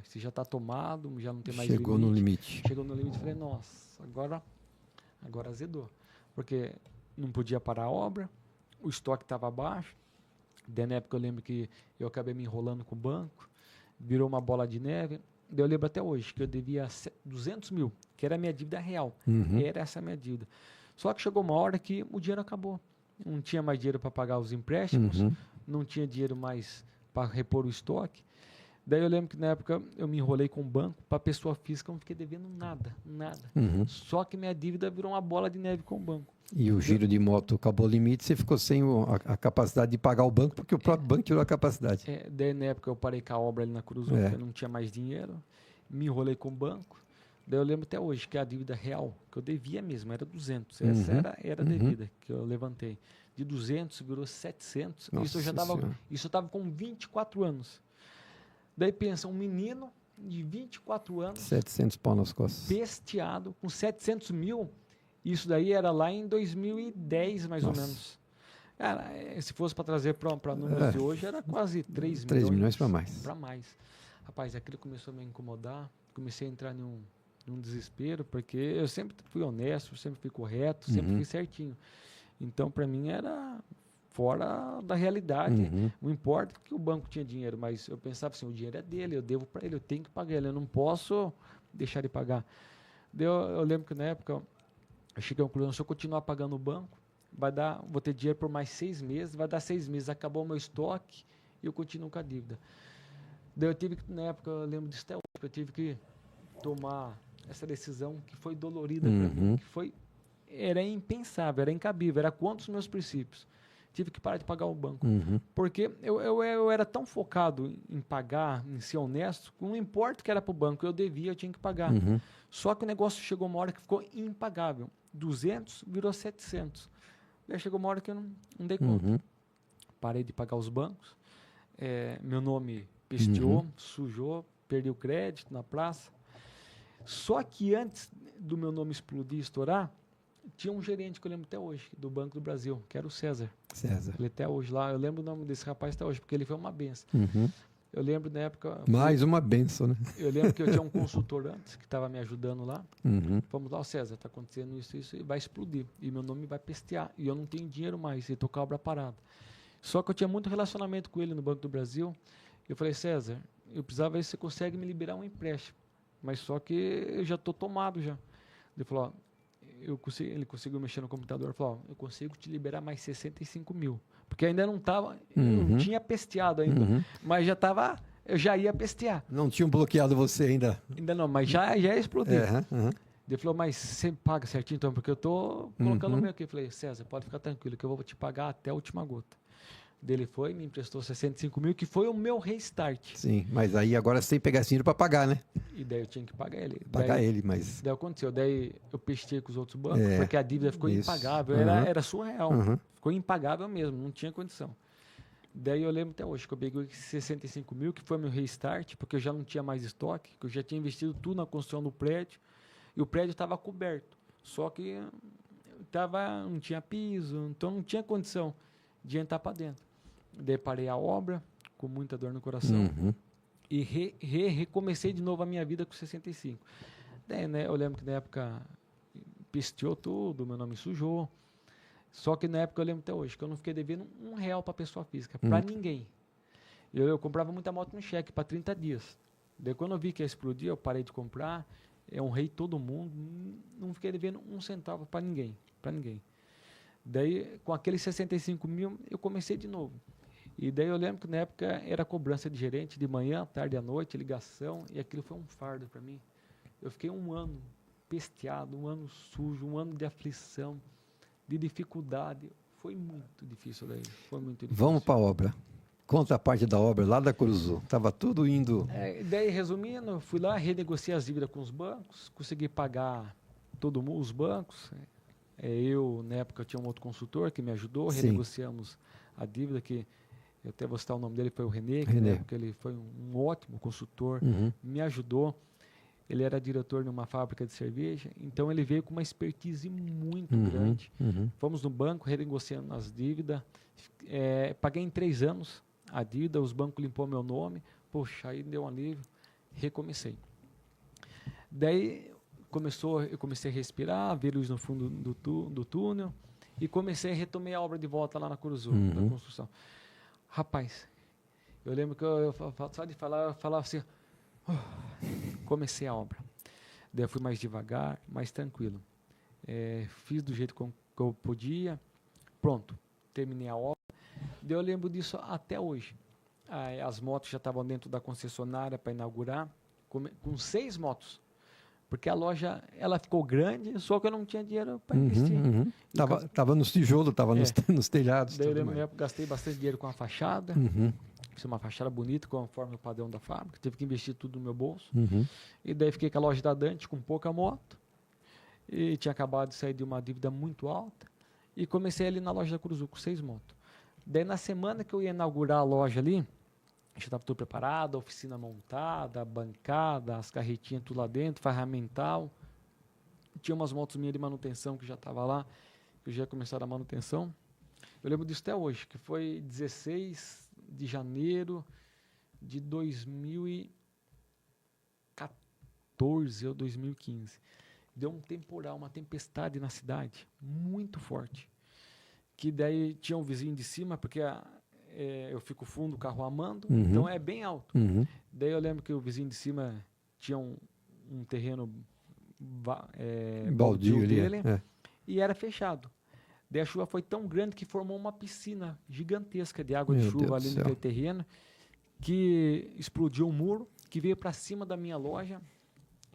Esse já está tomado, já não tem mais limite. Chegou no limite. Chegou no limite e falei, nossa, agora azedou. Porque não podia parar a obra, o estoque estava baixo. Daí na época eu lembro que eu acabei me enrolando com o banco, virou uma bola de neve. Daí eu lembro até hoje que eu devia 200 mil, que era a minha dívida real. Era essa a minha dívida. Só que chegou uma hora que o dinheiro acabou. Não tinha mais dinheiro para pagar os empréstimos, não tinha dinheiro mais para repor o estoque. Daí eu lembro que na época eu me enrolei com o banco, para pessoa física eu não fiquei devendo nada. Só que minha dívida virou uma bola de neve com o banco. E o giro de moto acabou o limite, você ficou sem a capacidade de pagar o banco, porque o próprio banco tirou a capacidade. Daí na época eu parei com a obra ali na Curuzu, porque eu não tinha mais dinheiro, me enrolei com o banco. Daí eu lembro até hoje que a dívida real, que eu devia mesmo, era 200. Essa era a dívida que eu levantei. De 200 virou 700. Nossa, isso eu estava com 24 anos. Daí pensa, um menino de 24 anos... 700 pau nas costas. Besteado, com 700 mil. Isso daí era lá em 2010, mais ou menos. Cara, se fosse para trazer para números de hoje, era quase 3 milhões. 3 milhões para mais. Para mais. Rapaz, aquilo começou a me incomodar. Comecei a entrar num desespero, porque eu sempre fui honesto, sempre fui correto, sempre fui certinho. Então, para mim, era fora da realidade. Não importa que o banco tinha dinheiro, mas eu pensava assim, o dinheiro é dele, eu devo para ele, eu tenho que pagar ele, eu não posso deixar de pagar. Eu lembro que na época, eu cheguei a conclusão, se eu continuar pagando o banco, vou ter dinheiro por mais 6 meses, vai dar 6 meses, acabou o meu estoque e eu continuo com a dívida. Daí eu tive que, na época, eu lembro disso até hoje, eu tive que tomar essa decisão que foi dolorida para mim, que era impensável, era incabível, era contra os meus princípios. Tive que parar de pagar o banco, porque eu era tão focado em pagar, em ser honesto, não importa o que era para o banco, eu tinha que pagar. Só que o negócio chegou uma hora que ficou impagável. 200 virou 700. Daí chegou uma hora que eu não dei conta. Parei de pagar os bancos, meu nome pesteou, sujou, perdi o crédito na praça. Só que antes do meu nome explodir e estourar, tinha um gerente que eu lembro até hoje, do Banco do Brasil, que era o César. Ele até hoje lá, eu lembro o nome desse rapaz até hoje, porque ele foi uma benção. Eu lembro na época... Mais uma benção, né? Eu lembro que eu tinha um consultor antes, que estava me ajudando lá. Vamos lá, César, está acontecendo isso, e vai explodir. E meu nome vai pestear, e eu não tenho dinheiro mais, e estou com a obra parada. Só que eu tinha muito relacionamento com ele no Banco do Brasil. Eu falei, César, eu precisava ver se você consegue me liberar um empréstimo. Mas só que eu já estou tomado já. Ele falou, ele conseguiu mexer no computador e falou, eu consigo te liberar mais 65 mil. Porque ainda não estava, não tinha pesteado ainda, mas eu já ia pestear. Não tinham bloqueado você ainda? Ainda não, mas já ia explodir. Ele falou, mas você paga certinho então, porque eu estou colocando o meu aqui. Eu falei, César, pode ficar tranquilo que eu vou te pagar até a última gota. Dele foi, me emprestou 65 mil, que foi o meu restart. Sim, mas aí agora você tem que pegar esse dinheiro para pagar, né? E daí eu tinha que pagar ele. Pagar daí, ele, mas... Daí aconteceu, daí eu pestei com os outros bancos, É, porque a dívida ficou isso. impagável, Uhum. era surreal. Uhum. Ficou impagável mesmo, não tinha condição. Daí eu lembro até hoje que eu peguei 65 mil, que foi meu restart, porque eu já não tinha mais estoque, que eu já tinha investido tudo na construção do prédio, e o prédio estava coberto. Só que não tinha piso, então não tinha condição de entrar para dentro. Daí parei a obra, com muita dor no coração, Uhum. e recomecei de novo a minha vida com 65. Daí, né, eu lembro que na época pisteou tudo, meu nome sujou. Só que na época eu lembro até hoje que eu não fiquei devendo R$1 para pessoa física, para ninguém. Eu comprava muita moto no cheque para 30 dias. Daí quando eu vi que ia explodir, eu parei de comprar, eu honrei todo mundo, não fiquei devendo R$1 para ninguém, para ninguém. Daí com aqueles 65 mil eu comecei de novo. E daí eu lembro que na época era cobrança de gerente de manhã, tarde à noite, ligação, e aquilo foi um fardo para mim. Eu fiquei um ano pesteado, um ano sujo, um ano de aflição, de dificuldade. Foi muito difícil daí, foi muito difícil. Vamos para a obra. Conta a parte da obra lá da Curuzu. Tava tudo indo... Daí, resumindo, eu fui lá, renegociei as dívidas com os bancos, consegui pagar os bancos. Eu, na época, tinha um outro consultor que me ajudou, Sim. renegociamos a dívida, que eu até vou citar o nome dele, foi o René, que na época ele foi um ótimo consultor, me ajudou. Ele era diretor numa fábrica de cerveja, então ele veio com uma expertise muito grande. Fomos no banco, renegociando as dívidas, paguei em 3 anos a dívida, os bancos limpou meu nome, poxa, aí deu um alívio, recomecei. Daí eu comecei a respirar, ver luz no fundo do túnel, e retomei a obra de volta lá na Curuzu, na construção. Rapaz, eu lembro que eu só de falar, eu falava assim, comecei a obra. Daí eu fui mais devagar, mais tranquilo. Fiz do jeito que eu podia, pronto, terminei a obra. Daí eu lembro disso até hoje. As motos já estavam dentro da concessionária para inaugurar, com 6 motos. Porque a loja, ela ficou grande, só que eu não tinha dinheiro para investir. Tava nos tijolos, tava nos telhados. Daí eu lembro, na época, gastei bastante dinheiro com a fachada. Fiz uma fachada bonita, conforme o padrão da fábrica. Tive que investir tudo no meu bolso. E daí fiquei com a loja da Dante, com pouca moto. E tinha acabado de sair de uma dívida muito alta. E comecei ali na loja da Curuzu, com 6 motos. Daí na semana que eu ia inaugurar a loja ali, já estava tudo preparado, a oficina montada, a bancada, as carretinhas tudo lá dentro, ferramental. Tinha umas motos minhas de manutenção que já estavam lá, que já começaram a manutenção. Eu lembro disso até hoje, que foi 16 de janeiro de 2014 ou 2015. Deu um temporal, uma tempestade na cidade, muito forte. Que daí tinha um vizinho de cima, porque eu fico fundo, o carro amando, então é bem alto. Daí eu lembro que o vizinho de cima tinha um terreno baldio dele, e era fechado. Daí a chuva foi tão grande que formou uma piscina gigantesca de água de chuva ali naquele terreno, que explodiu um muro, que veio para cima da minha loja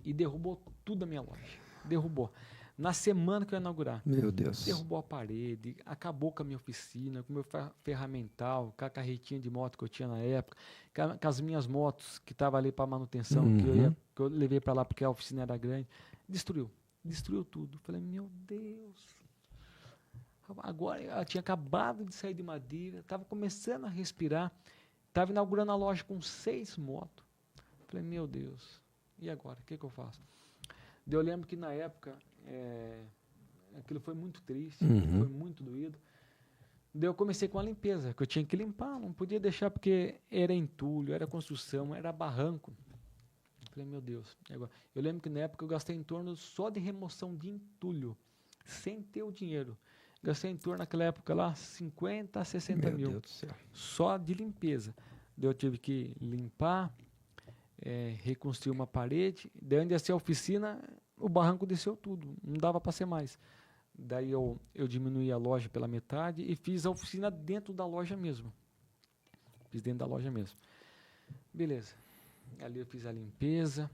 e derrubou tudo a minha loja. Derrubou. Na semana que eu ia inaugurar. Meu Deus. Derrubou a parede, acabou com a minha oficina, com o meu ferramental, com a carretinha de moto que eu tinha na época, com as minhas motos que estavam ali para manutenção, que eu levei para lá porque a oficina era grande. Destruiu tudo. Falei, meu Deus. Agora eu tinha acabado de sair de uma dívida, estava começando a respirar, estava inaugurando a loja com 6 motos. Falei, meu Deus, e agora? O que eu faço? Eu lembro que na época aquilo foi muito triste, foi muito doído. Daí eu comecei com a limpeza, que eu tinha que limpar, não podia deixar porque era entulho, era construção, era barranco. Falei, meu Deus, e agora? Eu lembro que na época eu gastei em torno só de remoção de entulho, sem ter o dinheiro. Gastei em torno naquela época lá 50 a 60 mil. Meu Deus do céu. Só de limpeza. Daí eu tive que limpar, reconstruir uma parede. Daí onde ia ser a oficina, o barranco desceu tudo. Não dava para ser mais. Daí eu diminuí a loja pela metade e fiz a oficina dentro da loja mesmo. Fiz dentro da loja mesmo. Beleza. Ali eu fiz a limpeza,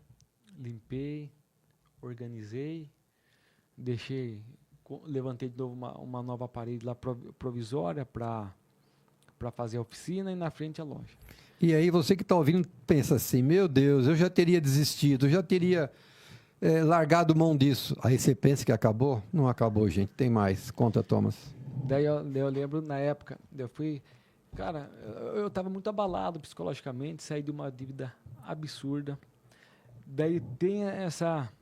limpei, organizei, levantei de novo uma nova parede lá provisória para para fazer a oficina e na frente a loja. E aí você que está ouvindo pensa assim, meu Deus, eu já teria desistido, eu já teria largado mão disso. Aí você pensa que acabou? Não acabou, gente, tem mais. Conta, Thomas. Daí eu lembro, na época, eu fui... Cara, eu estava muito abalado psicologicamente, saí de uma dívida absurda. Daí tem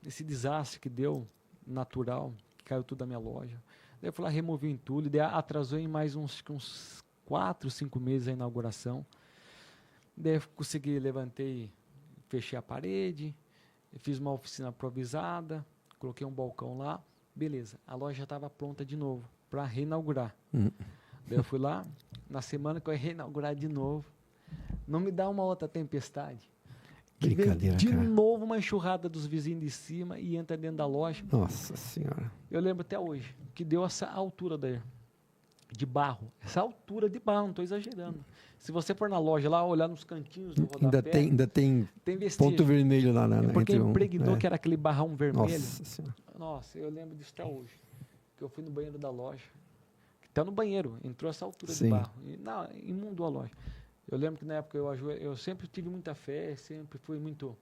esse desastre que deu, natural, que caiu tudo da minha loja. Daí eu fui lá, removi o entulho, daí atrasou em mais uns 4, 5 meses a inauguração. Daí eu consegui, levantei, fechei a parede, fiz uma oficina improvisada, coloquei um balcão lá, beleza. A loja já estava pronta de novo para reinaugurar. Daí eu fui lá, na semana que eu ia reinaugurar de novo, não me dá uma outra tempestade. Brincadeira, de cara. novo uma enxurrada dos vizinhos de cima e entra dentro da loja. Nossa Senhora. Eu lembro até hoje que deu essa altura de barro. Essa altura de barro, não estou exagerando. Se você for na loja lá, olhar nos cantinhos do rodapé... Ainda tem vestígio. Ponto vermelho lá na Porque entre impregnou que era aquele barrão vermelho. Nossa Senhora. Nossa, eu lembro disso até hoje. Que eu fui no banheiro da loja. Que tá no banheiro, entrou essa altura de barro. E, não, imundou a loja. Eu lembro que na época eu sempre tive muita fé, sempre fui muito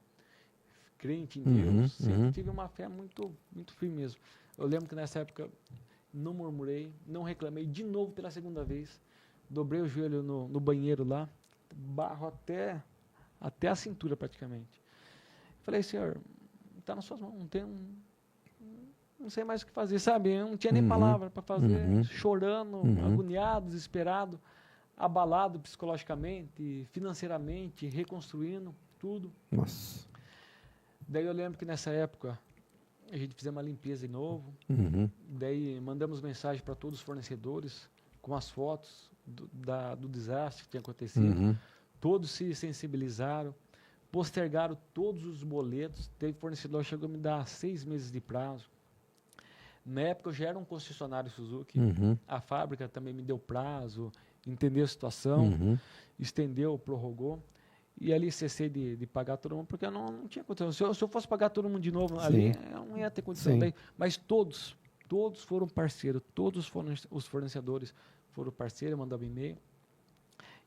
crente em Deus, sempre tive uma fé muito, muito firme mesmo. Eu lembro que nessa época não murmurei, não reclamei, de novo pela segunda vez, dobrei o joelho no banheiro lá, barro até a cintura praticamente. Falei, Senhor, está nas suas mãos, não sei mais o que fazer, sabe? Eu não tinha nem palavra para fazer, chorando, agoniado, desesperado, abalado psicologicamente, financeiramente, reconstruindo tudo. Nossa. Daí eu lembro que nessa época a gente fizemos uma limpeza de novo. Daí mandamos mensagem para todos os fornecedores com as fotos do desastre que tinha acontecido. Todos se sensibilizaram, postergaram todos os boletos. Teve fornecedor que chegou a me dar 6 meses de prazo. Na época eu já era um concessionário Suzuki. A fábrica também me deu prazo, entendeu a situação, estendeu, prorrogou. E ali cessei de pagar todo mundo, porque eu não tinha condição. Se eu fosse pagar todo mundo de novo ali, eu não ia ter condição. Daí, mas todos foram parceiros, todos os fornecedores foram parceiros, mandavam e-mail.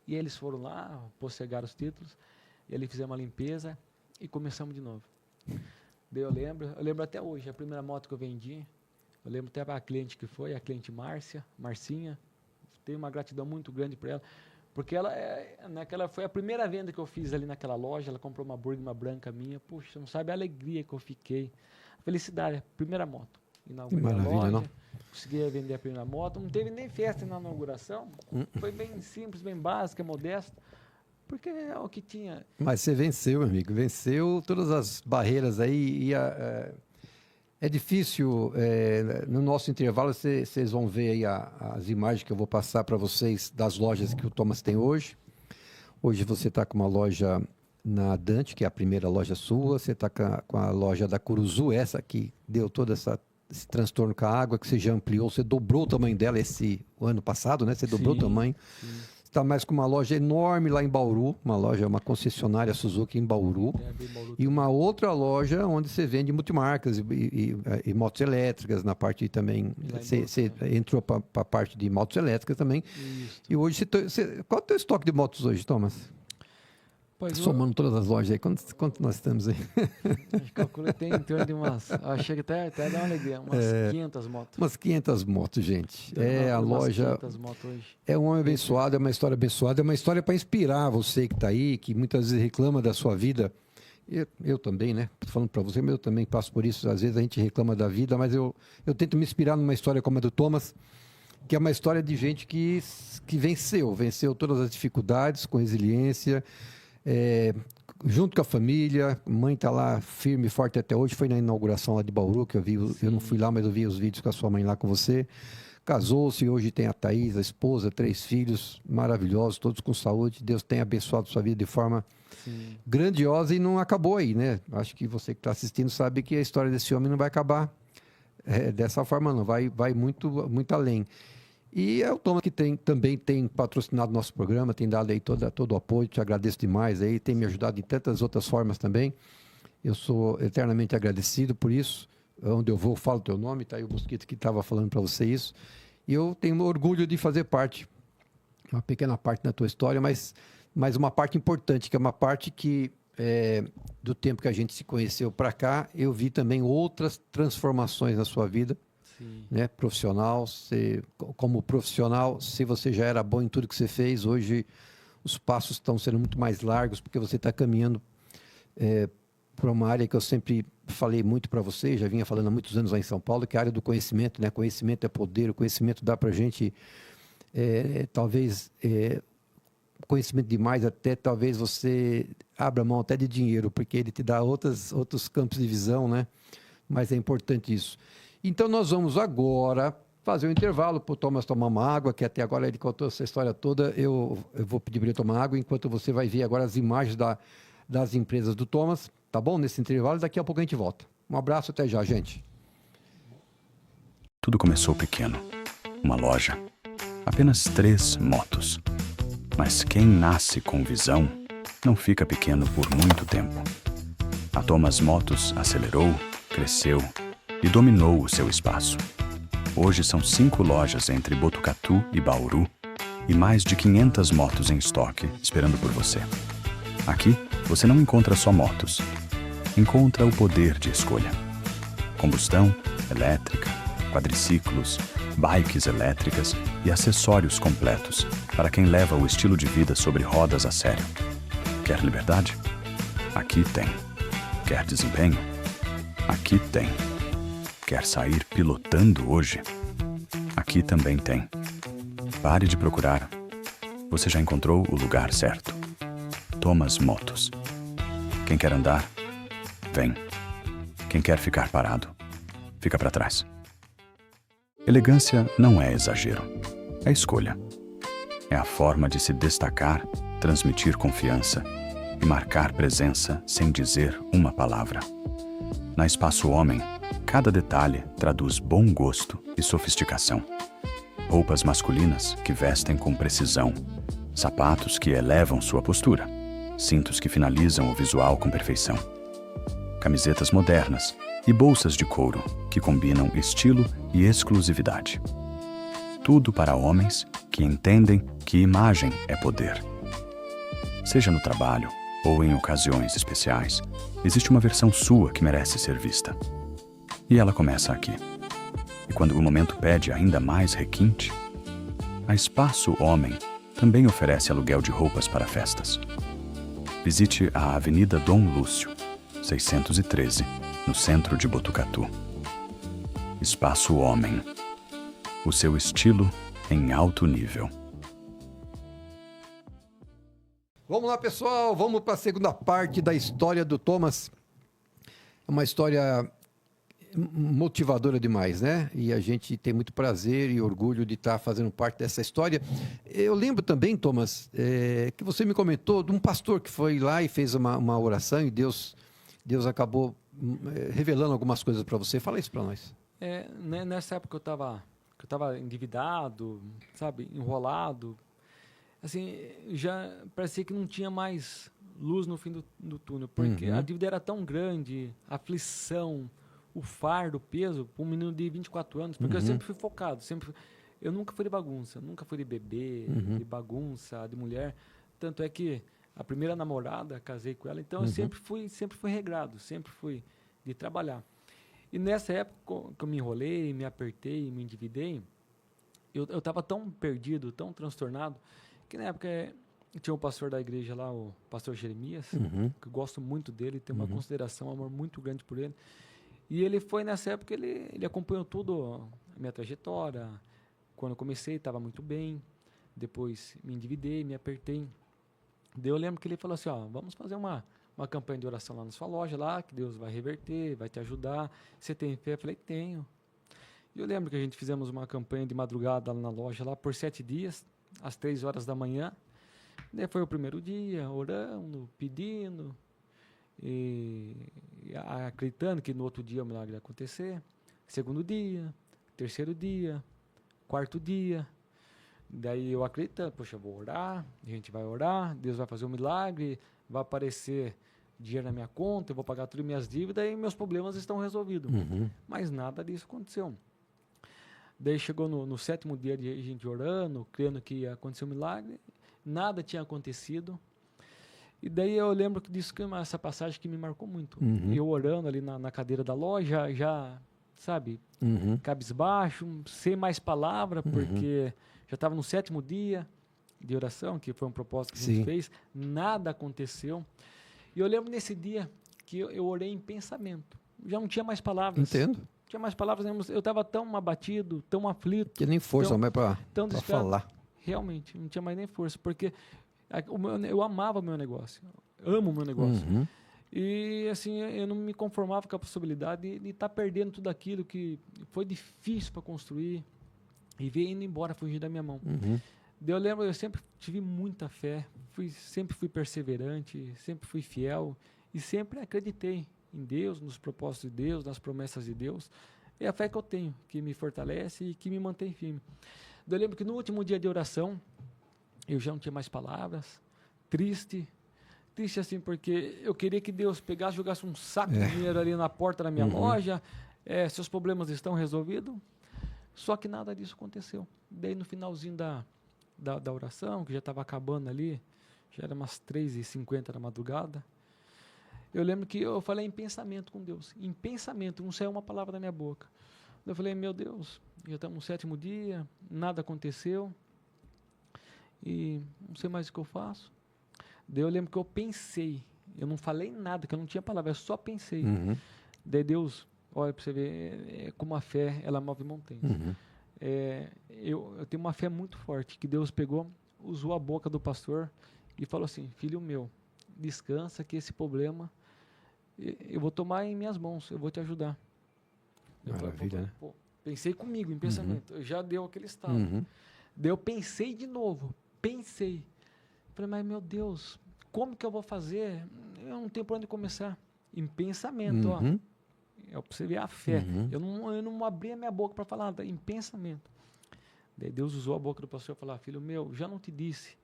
E eles foram lá, postergaram os títulos, e ali fizemos uma limpeza e começamos de novo. Daí eu lembro até hoje, a primeira moto que eu vendi, eu lembro até a cliente que foi, a cliente Marcinha, tenho uma gratidão muito grande por ela, porque ela foi a primeira venda que eu fiz ali naquela loja. Ela comprou uma Burgma branca minha. Puxa, você não sabe a alegria que eu fiquei. Felicidade, primeira moto. Inaugurei a loja, não? Consegui vender a primeira moto. Não teve nem festa na inauguração. Foi bem simples, bem básica, modesta. Porque é o que tinha. Mas você venceu, meu amigo. Venceu todas as barreiras aí. É difícil, no nosso intervalo, vocês vão ver aí as imagens que eu vou passar para vocês das lojas que o Thomas tem hoje. Hoje você está com uma loja na Dante, que é a primeira loja sua. Você está com a loja da Curuzu, essa que deu todo esse transtorno com a água, que você já ampliou, você dobrou o tamanho dela o ano passado, né? Você dobrou o tamanho. Sim. Está mais com uma loja enorme lá em Bauru, uma concessionária Suzuki em Bauru, e uma outra loja onde você vende multimarcas e motos elétricas, na parte também, você entrou para a parte de motos elétricas também. Isso. E hoje, qual é o teu estoque de motos hoje, Thomas? Somando todas as lojas aí, quanto nós temos aí? Calculo que tem em torno de chega até dar uma alegria, umas 500 motos. Umas 500 motos, gente. A loja é um homem abençoado, é uma história abençoada, é uma história para inspirar você que está aí, que muitas vezes reclama da sua vida. Eu também, né? Tô falando para você, mas eu também passo por isso. Às vezes a gente reclama da vida, mas eu tento me inspirar numa história como a do Thomas, que é uma história de gente que venceu todas as dificuldades com resiliência, junto com a família. A mãe está lá firme e forte até hoje. Foi na inauguração lá de Bauru que eu vi. Eu não fui lá, mas eu vi os vídeos com a sua mãe lá com você. Casou-se, hoje tem a Thaís, a esposa, 3 filhos maravilhosos, todos com saúde. Deus tem abençoado sua vida de forma grandiosa, e não acabou aí, né? Acho que você que está assistindo sabe que a história desse homem não vai acabar dessa forma, não. Vai muito, muito além. E é o Thomas que também tem patrocinado nosso programa, tem dado aí todo o apoio. Te agradeço demais aí, tem me ajudado de tantas outras formas também. Eu sou eternamente agradecido por isso. Onde eu vou, falo o teu nome, tá aí o Mosquito que estava falando para você isso. E eu tenho orgulho de fazer parte uma pequena parte da tua história, mas uma parte importante, que é uma parte que, do tempo que a gente se conheceu para cá, eu vi também outras transformações na sua vida, Sim. né? Profissional, como profissional, se você já era bom em tudo que você fez, hoje os passos estão sendo muito mais largos, porque você está caminhando para uma área que eu sempre falei muito para você, já vinha falando há muitos anos lá em São Paulo, que é a área do conhecimento, né? Conhecimento é poder, o conhecimento dá para a gente, talvez, conhecimento demais, até talvez você abra mão até de dinheiro, porque ele te dá outros campos de visão, né? Mas é importante isso. Então nós vamos agora fazer um intervalo para o Thomas tomar uma água, que até agora ele contou essa história toda, eu vou pedir para ele tomar água, enquanto você vai ver agora as imagens das empresas do Thomas, tá bom? Nesse intervalo, daqui a pouco a gente volta. Um abraço, até já, gente. Tudo começou pequeno. Uma loja. Apenas 3 motos. Mas quem nasce com visão não fica pequeno por muito tempo. A Thomas Motos acelerou, cresceu e dominou o seu espaço. Hoje são 5 lojas entre Botucatu e Bauru e mais de 500 motos em estoque esperando por você. Aqui, você não encontra só motos. Encontra o poder de escolha. Combustão, elétrica, quadriciclos, bikes elétricas e acessórios completos para quem leva o estilo de vida sobre rodas a sério. Quer liberdade? Aqui tem. Quer desempenho? Aqui tem. Quer sair pilotando hoje? Aqui também tem. Pare de procurar. Você já encontrou o lugar certo. Thomas Motos. Quem quer andar, vem. Quem quer ficar parado, fica para trás. Elegância não é exagero, é escolha. É a forma de se destacar, transmitir confiança e marcar presença sem dizer uma palavra. Na Espaço Homem, cada detalhe traduz bom gosto e sofisticação. Roupas masculinas que vestem com precisão, sapatos que elevam sua postura, cintos que finalizam o visual com perfeição, camisetas modernas e bolsas de couro que combinam estilo e exclusividade. Tudo para homens que entendem que imagem é poder. Seja no trabalho ou em ocasiões especiais, existe uma versão sua que merece ser vista. E ela começa aqui. E quando o momento pede ainda mais requinte, a Espaço Homem também oferece aluguel de roupas para festas. Visite a Avenida Dom Lúcio, 613, no centro de Botucatu. Espaço Homem. O seu estilo em alto nível. Vamos lá, pessoal. Vamos para a segunda parte da história do Thomas. É uma história motivadora demais, né? E a gente tem muito prazer e orgulho de estar fazendo parte dessa história. Eu lembro também, Thomas, que você me comentou de um pastor que foi lá e fez uma oração e Deus acabou revelando algumas coisas para você. Fala isso para nós. Nessa época que eu estava endividado, sabe, enrolado, assim, já parecia que não tinha mais luz no fim do túnel, porque a dívida era tão grande, a aflição, o fardo, o peso, para um menino de 24 anos, porque eu sempre fui focado, eu nunca fui de bagunça, nunca fui de bebê, de bagunça, de mulher, tanto é que a primeira namorada, casei com ela, então eu sempre fui regrado, sempre fui de trabalhar. E nessa época que eu me enrolei, me apertei, me endividei, eu estava tão perdido, tão transtornado, que na época tinha um pastor da igreja lá, o pastor Jeremias, que eu gosto muito dele, tenho uma consideração, um amor muito grande por ele. E ele foi, nessa época, ele acompanhou tudo, a minha trajetória. Quando eu comecei, estava muito bem. Depois me endividei, me apertei. Daí eu lembro que ele falou assim, vamos fazer uma campanha de oração lá na sua loja, lá, que Deus vai reverter, vai te ajudar. Você tem fé? Eu falei, tenho. E eu lembro que a gente fizemos uma campanha de madrugada lá na loja, lá por 7 dias, às 3 horas da manhã. Daí foi o primeiro dia, orando, pedindo, e acreditando que no outro dia o milagre ia acontecer. Segundo dia, terceiro dia, quarto dia. Daí eu acreditando, poxa, eu vou orar, a gente vai orar, Deus vai fazer um milagre, vai aparecer dinheiro na minha conta, eu vou pagar todas as minhas dívidas e meus problemas estão resolvidos. Mas nada disso aconteceu. Daí chegou no 7º dia de gente orando, crendo que ia acontecer um milagre, nada tinha acontecido. E daí eu lembro que disso, essa passagem que me marcou muito. Eu orando ali na cadeira da loja, já sabe, cabisbaixo, sem mais palavra, porque já estava no 7º dia de oração, que foi um propósito que a gente fez, nada aconteceu. E eu lembro nesse dia que eu orei em pensamento, já não tinha mais palavras. Entendo. Não tinha mais palavras, eu estava tão abatido, tão aflito. Que nem força mais para falar. Realmente, não tinha mais nem força, porque eu amava o meu negócio, amo o meu negócio. E assim, eu não me conformava com a possibilidade de estar perdendo tudo aquilo que foi difícil para construir e ver indo embora, fugir da minha mão. Eu lembro, eu sempre tive muita fé, sempre fui perseverante, sempre fui fiel e sempre acreditei em Deus, nos propósitos de Deus, nas promessas de Deus. É a fé que eu tenho, que me fortalece e que me mantém firme. Eu lembro que no último dia de oração, eu já não tinha mais palavras, triste assim, porque eu queria que Deus pegasse, jogasse um saco de dinheiro ali na porta da minha loja, seus problemas estão resolvidos, só que nada disso aconteceu. Daí no finalzinho da oração, que já estava acabando ali, já era umas 3h50 da madrugada, eu lembro que eu falei em pensamento com Deus, em pensamento, não saiu uma palavra da minha boca. Eu falei, meu Deus, já estamos no 7º dia, nada aconteceu, e não sei mais o que eu faço. Daí eu lembro que eu pensei, eu não falei nada, que eu não tinha palavra, eu só pensei. Daí Deus, olha para você ver, como a fé, ela move montanhas. Eu tenho uma fé muito forte, que Deus pegou, usou a boca do pastor e falou assim, filho meu, descansa que esse problema eu vou tomar em minhas mãos, eu vou te ajudar. Maravilha, né? Pô, pensei comigo em pensamento, já deu aquele estado. Daí eu pensei de novo, falei, mas meu Deus, como que eu vou fazer? Eu não tenho por onde começar. Em pensamento, ó. É para você ver a fé. Eu não abri a minha boca para falar nada, em pensamento. Daí Deus usou a boca do pastor e falou, filho meu, já não te disse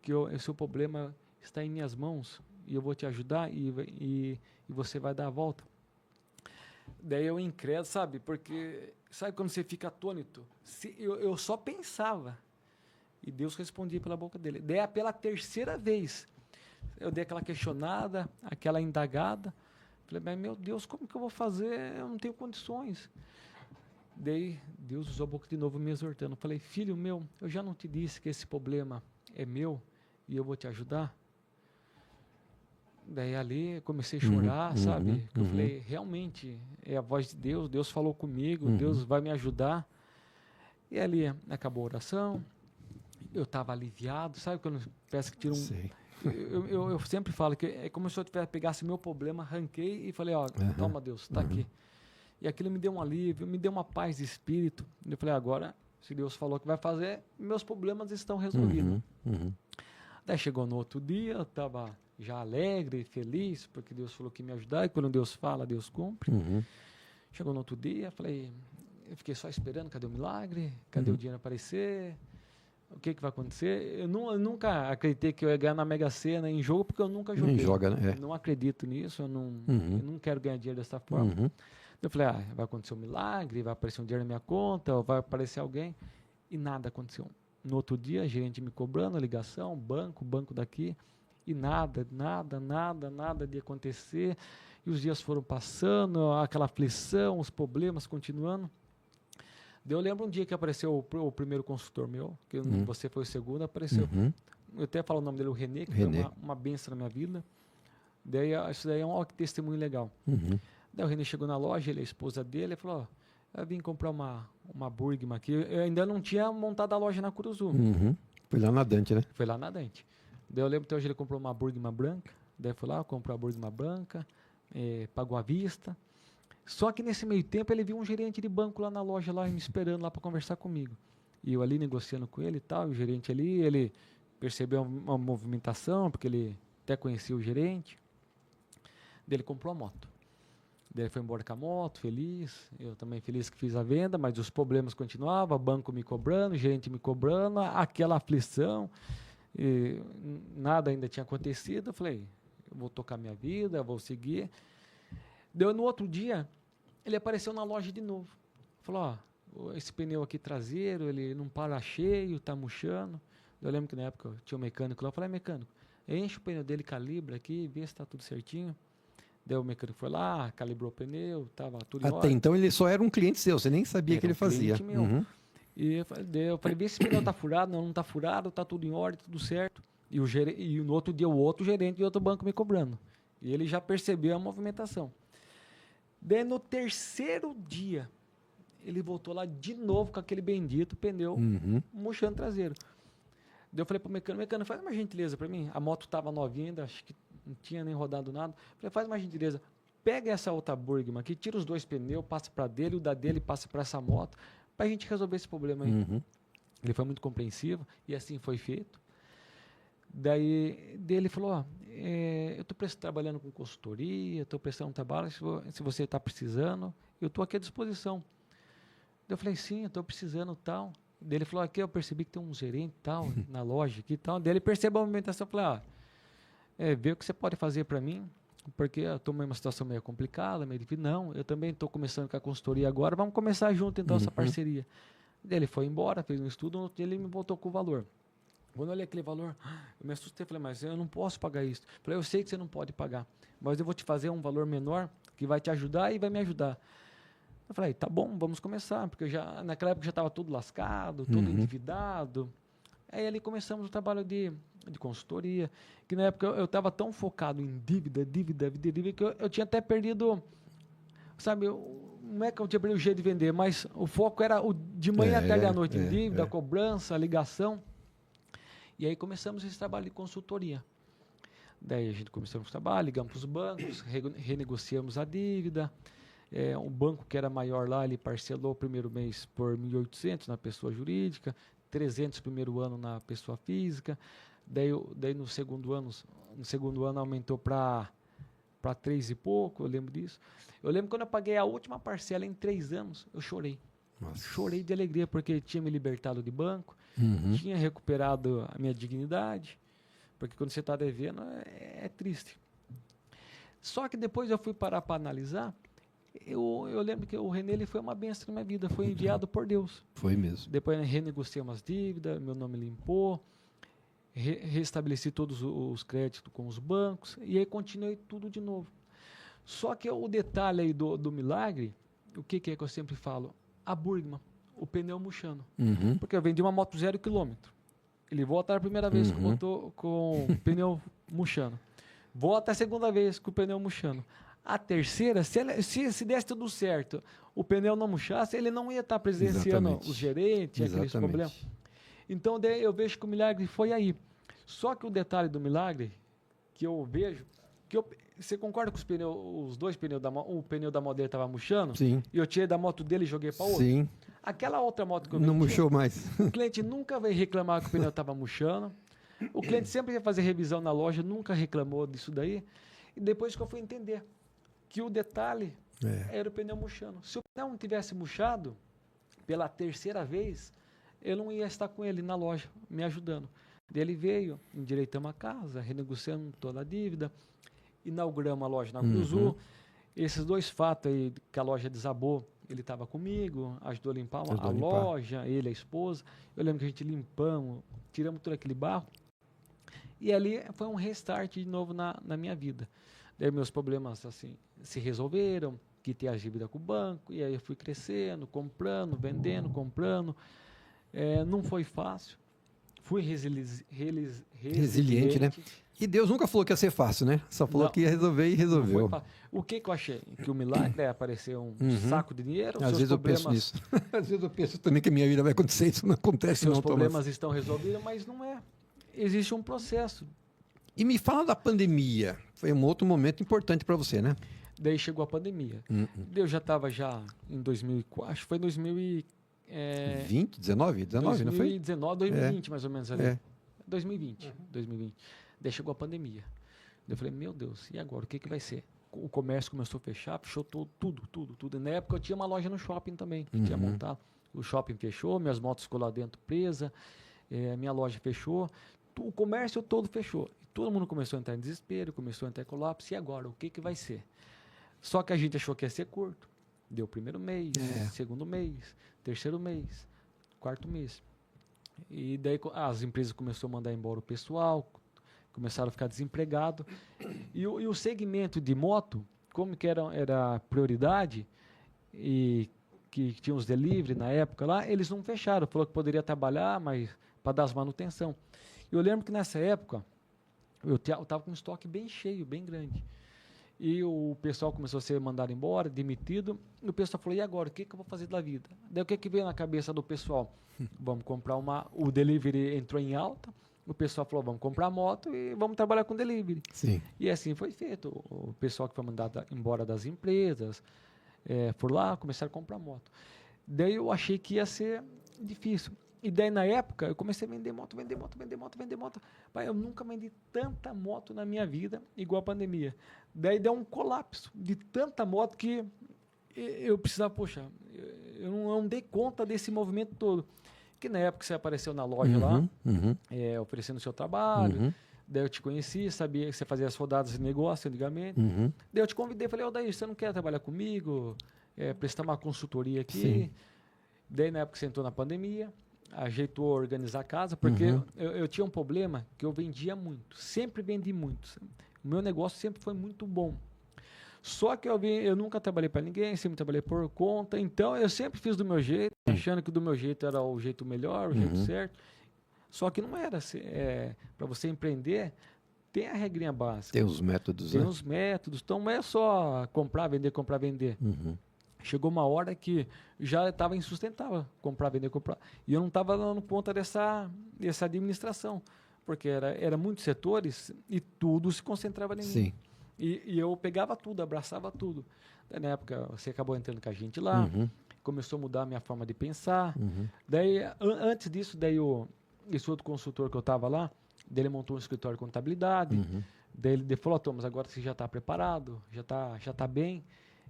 que o seu problema está em minhas mãos e eu vou te ajudar e você vai dar a volta. Daí eu incrédulo, sabe? Porque, sabe quando você fica atônito? Eu só pensava. E Deus respondia pela boca dele. Daí, pela 3ª vez, eu dei aquela questionada, aquela indagada. Falei, mas meu Deus, como que eu vou fazer? Eu não tenho condições. Daí, Deus usou a boca de novo me exortando. Falei, filho meu, eu já não te disse que esse problema é meu e eu vou te ajudar? Daí ali, comecei a chorar, sabe? Eu falei, realmente, é a voz de Deus, Deus falou comigo, Deus vai me ajudar. E ali, acabou a oração. Eu estava aliviado, sabe quando parece que tira um... Eu sempre falo que é como se eu pegasse meu problema, arranquei e falei, ó, toma Deus, está aqui. E aquilo me deu um alívio, me deu uma paz de espírito. Eu falei, agora, se Deus falou que vai fazer, meus problemas estão resolvidos. Daí chegou no outro dia, eu estava já alegre, feliz, porque Deus falou que ia me ajudar, e quando Deus fala, Deus cumpre. Chegou no outro dia, eu fiquei só esperando, cadê o milagre? Cadê o dinheiro aparecer? O que vai acontecer? Eu nunca acreditei que eu ia ganhar na Mega Sena em jogo, porque eu nunca joguei. Nem joga, né? Não acredito nisso, eu não quero ganhar dinheiro dessa forma. Eu falei, vai acontecer um milagre, vai aparecer um dinheiro na minha conta, ou vai aparecer alguém. E nada aconteceu. No outro dia, a gerente me cobrando, ligação, banco daqui, e nada de acontecer. E os dias foram passando, aquela aflição, os problemas continuando. Eu lembro um dia que apareceu o primeiro consultor meu, que você foi o segundo, apareceu. Eu até falo o nome dele, o Renê, que foi uma bênção na minha vida. Daí, isso daí é um testemunho legal. Daí o Renê chegou na loja, ele é a esposa dele, ele falou, eu vim comprar uma Burgman aqui. Eu ainda não tinha montado a loja na Curuzu. Foi lá na Dante, né? Foi lá na Dante. Daí eu lembro que hoje ele comprou uma Burgman branca, daí foi lá, comprou a Burgman branca, pagou à vista. Só que nesse meio tempo ele viu um gerente de banco lá na loja, lá me esperando lá para conversar comigo. E eu ali negociando com ele e tal, o gerente ali, ele percebeu uma movimentação, porque ele até conhecia o gerente. Daí ele comprou a moto. Daí ele foi embora com a moto, feliz. Eu também feliz que fiz a venda, mas os problemas continuavam, o banco me cobrando, o gerente me cobrando, aquela aflição. E nada ainda tinha acontecido. Eu falei, eu vou tocar minha vida, vou seguir. Daí no outro dia, ele apareceu na loja de novo. Falou, esse pneu aqui traseiro, ele não para cheio, tá murchando. Eu lembro que na época tinha um mecânico lá, eu falei, mecânico, enche o pneu dele, calibra aqui, vê se tá tudo certinho. Daí o mecânico foi lá, calibrou o pneu, tava tudo em Até ordem. então ele só era um cliente seu, você nem sabia Era que ele um fazia. cliente meu. Uhum. E eu falei, vê se o pneu tá furado. Não tá furado, tá tudo em ordem, tudo certo. E no outro dia o outro gerente de outro banco me cobrando. E ele já percebeu a movimentação. Daí no terceiro dia, ele voltou lá de novo com aquele bendito pneu murchando traseiro. Daí eu falei pro mecânico, faz uma gentileza para mim. A moto tava novinha ainda, acho que não tinha nem rodado nada. Falei, faz uma gentileza, pega essa outra Burgman aqui, tira os 2 pneus, passa para dele, o da dele passa para essa moto, para a gente resolver esse problema aí. Ele foi muito compreensivo e assim foi feito. Daí ele falou, eu estou trabalhando com consultoria, estou prestando um trabalho, se você está precisando, eu estou aqui à disposição. Daí eu falei, sim, eu estou precisando tal. Daí ele falou, aqui eu percebi que tem um gerente tal na loja aqui tal. Daí ele percebeu a movimentação, eu falei, vê o que você pode fazer para mim, porque eu estou em uma situação meio complicada, meio difícil. Não, eu também estou começando com a consultoria agora, vamos começar junto então essa parceria. Daí ele foi embora, fez um estudo, no outro dia ele me voltou com o valor. Quando eu olhei aquele valor, eu me assustei, falei, mas eu não posso pagar isso. Falei, eu sei que você não pode pagar, mas eu vou te fazer um valor menor que vai te ajudar e vai me ajudar. Eu falei, tá bom, vamos começar, porque naquela época já estava tudo lascado, tudo endividado. Aí ali começamos o trabalho de consultoria, que na época eu estava tão focado em dívida, que eu tinha até perdido, sabe, não é que eu tinha perdido o jeito de vender, mas o foco era de manhã até à noite, em dívida, cobrança, ligação. E aí começamos esse trabalho de consultoria. Daí a gente começou o trabalho, ligamos para os bancos, renegociamos a dívida. O banco que era maior lá, ele parcelou o primeiro mês por 1.800 na pessoa jurídica, 300 primeiro ano na pessoa física. Daí no segundo ano aumentou para 3 e pouco, eu lembro disso. Eu lembro quando eu paguei a última parcela em 3 anos, eu chorei. Nossa. Chorei de alegria, porque tinha me libertado de banco, tinha recuperado a minha dignidade, porque quando você está devendo é triste. Só que depois eu fui parar para analisar, eu lembro que o René ele foi uma bênção na minha vida, foi enviado por Deus. Foi mesmo. Depois renegociamos as dívidas, meu nome limpou, restabeleci todos os créditos com os bancos, e aí continuei tudo de novo. Só que o detalhe aí do milagre, o que é que eu sempre falo? A Burgman, o pneu murchando. Porque eu vendi uma moto 0 km. Ele volta a primeira vez com o pneu murchando. Volta a segunda vez com o pneu murchando. A terceira, se desse tudo certo, o pneu não murchasse, ele não ia estar presenciando os gerentes, aqueles problemas. Então, daí eu vejo que o milagre foi aí. Só que o detalhe do milagre, que eu vejo, você concorda com os 2 pneus o pneu da moto dele estava murchando? Sim. E eu tirei da moto dele e joguei para outra? Sim. Aquela outra moto que eu não vendi, murchou mais. o cliente nunca veio reclamar que o pneu estava murchando. O cliente sempre ia fazer revisão na loja, nunca reclamou disso daí. E depois que eu fui entender que o detalhe era o pneu murchando. Se o pneu não tivesse murchado, pela terceira vez, eu não ia estar com ele na loja, me ajudando. Daí ele veio, endireitamos a casa, renegociamos toda a dívida, inauguramos a loja na Cruzul. Esses 2 fatos aí, que a loja desabou, ele estava comigo, ajudou a limpar a loja, ele, a esposa. Eu lembro que a gente limpamos, tiramos todo aquele barro. E ali foi um restart de novo na minha vida. Daí meus problemas assim se resolveram, quitei a dívida com o banco, e aí eu fui crescendo, comprando, vendendo, comprando. Não foi fácil. Fui resiliente, né? E Deus nunca falou que ia ser fácil, né? Só falou que ia resolver e resolveu. O que eu achei? Que o milagre é aparecer um saco de dinheiro. Às vezes eu penso nisso. Às vezes eu penso também que a minha vida vai acontecer, isso não acontece não, Os problemas estão resolvidos, mas não é. Existe um processo. E me fala da pandemia. Foi um outro momento importante para você, né? Daí chegou a pandemia. Eu já estava em 2004, acho que foi em 2020, 19, não foi? 2020 mais ou menos ali. 2020. Daí chegou a pandemia. Daí eu falei, meu Deus, e agora? O que vai ser? O comércio começou a fechar, fechou tudo. E na época eu tinha uma loja no shopping também, que tinha montado. O shopping fechou, minhas motos ficou lá dentro presa, minha loja fechou, o comércio todo fechou. E todo mundo começou a entrar em desespero, começou a entrar em colapso. E agora? O que vai ser? Só que a gente achou que ia ser curto. Deu o primeiro mês, segundo mês, terceiro mês, quarto mês. E daí as empresas começaram a mandar embora o pessoal, começaram a ficar desempregados. E o segmento de moto, como que era prioridade, e que tinha os delivery na época lá, eles não fecharam. Falou que poderia trabalhar, mas para dar as manutenção. Eu lembro que nessa época, eu estava com um estoque bem cheio, bem grande. E o pessoal começou a ser mandado embora, demitido. E o pessoal falou, e agora, o que eu vou fazer da vida? Daí o que veio na cabeça do pessoal? Vamos comprar o delivery entrou em alta. O pessoal falou, vamos comprar moto e vamos trabalhar com delivery. Sim. E assim foi feito. O pessoal que foi mandado embora das empresas, por lá, começaram a comprar moto. Daí eu achei que ia ser difícil. E daí, na época, eu comecei a vender moto. Pai, eu nunca vendi tanta moto na minha vida, igual a pandemia. Daí deu um colapso de tanta moto que eu precisava, eu não dei conta desse movimento todo. Que na época você apareceu na loja lá, oferecendo o seu trabalho. Daí eu te conheci, sabia que você fazia as rodadas de negócio antigamente. Daí eu te convidei, falei, Odair, você não quer trabalhar comigo? Prestar uma consultoria aqui? Sim. Daí na época você entrou na pandemia, ajeitou a organizar a casa, porque eu tinha um problema que eu vendia muito, sempre vendi muito. O meu negócio sempre foi muito bom. Só que eu nunca trabalhei para ninguém, sempre trabalhei por conta, então eu sempre fiz do meu jeito, achando que do meu jeito era o jeito melhor, o jeito certo. Só que não era. Para você empreender, tem a regrinha básica. Tem os métodos, Tem os métodos. Então não é só comprar, vender, comprar, vender. Chegou uma hora que já estava insustentável comprar, vender, comprar. E eu não estava dando conta dessa administração, porque era muitos setores e tudo se concentrava em mim. Sim. E eu pegava tudo, abraçava tudo. Daí, na época, você acabou entrando com a gente lá, começou a mudar a minha forma de pensar. Daí, antes disso, esse outro consultor que eu estava lá, ele montou um escritório de contabilidade. Daí ele falou, Thomas, agora você já está preparado, já tá bem.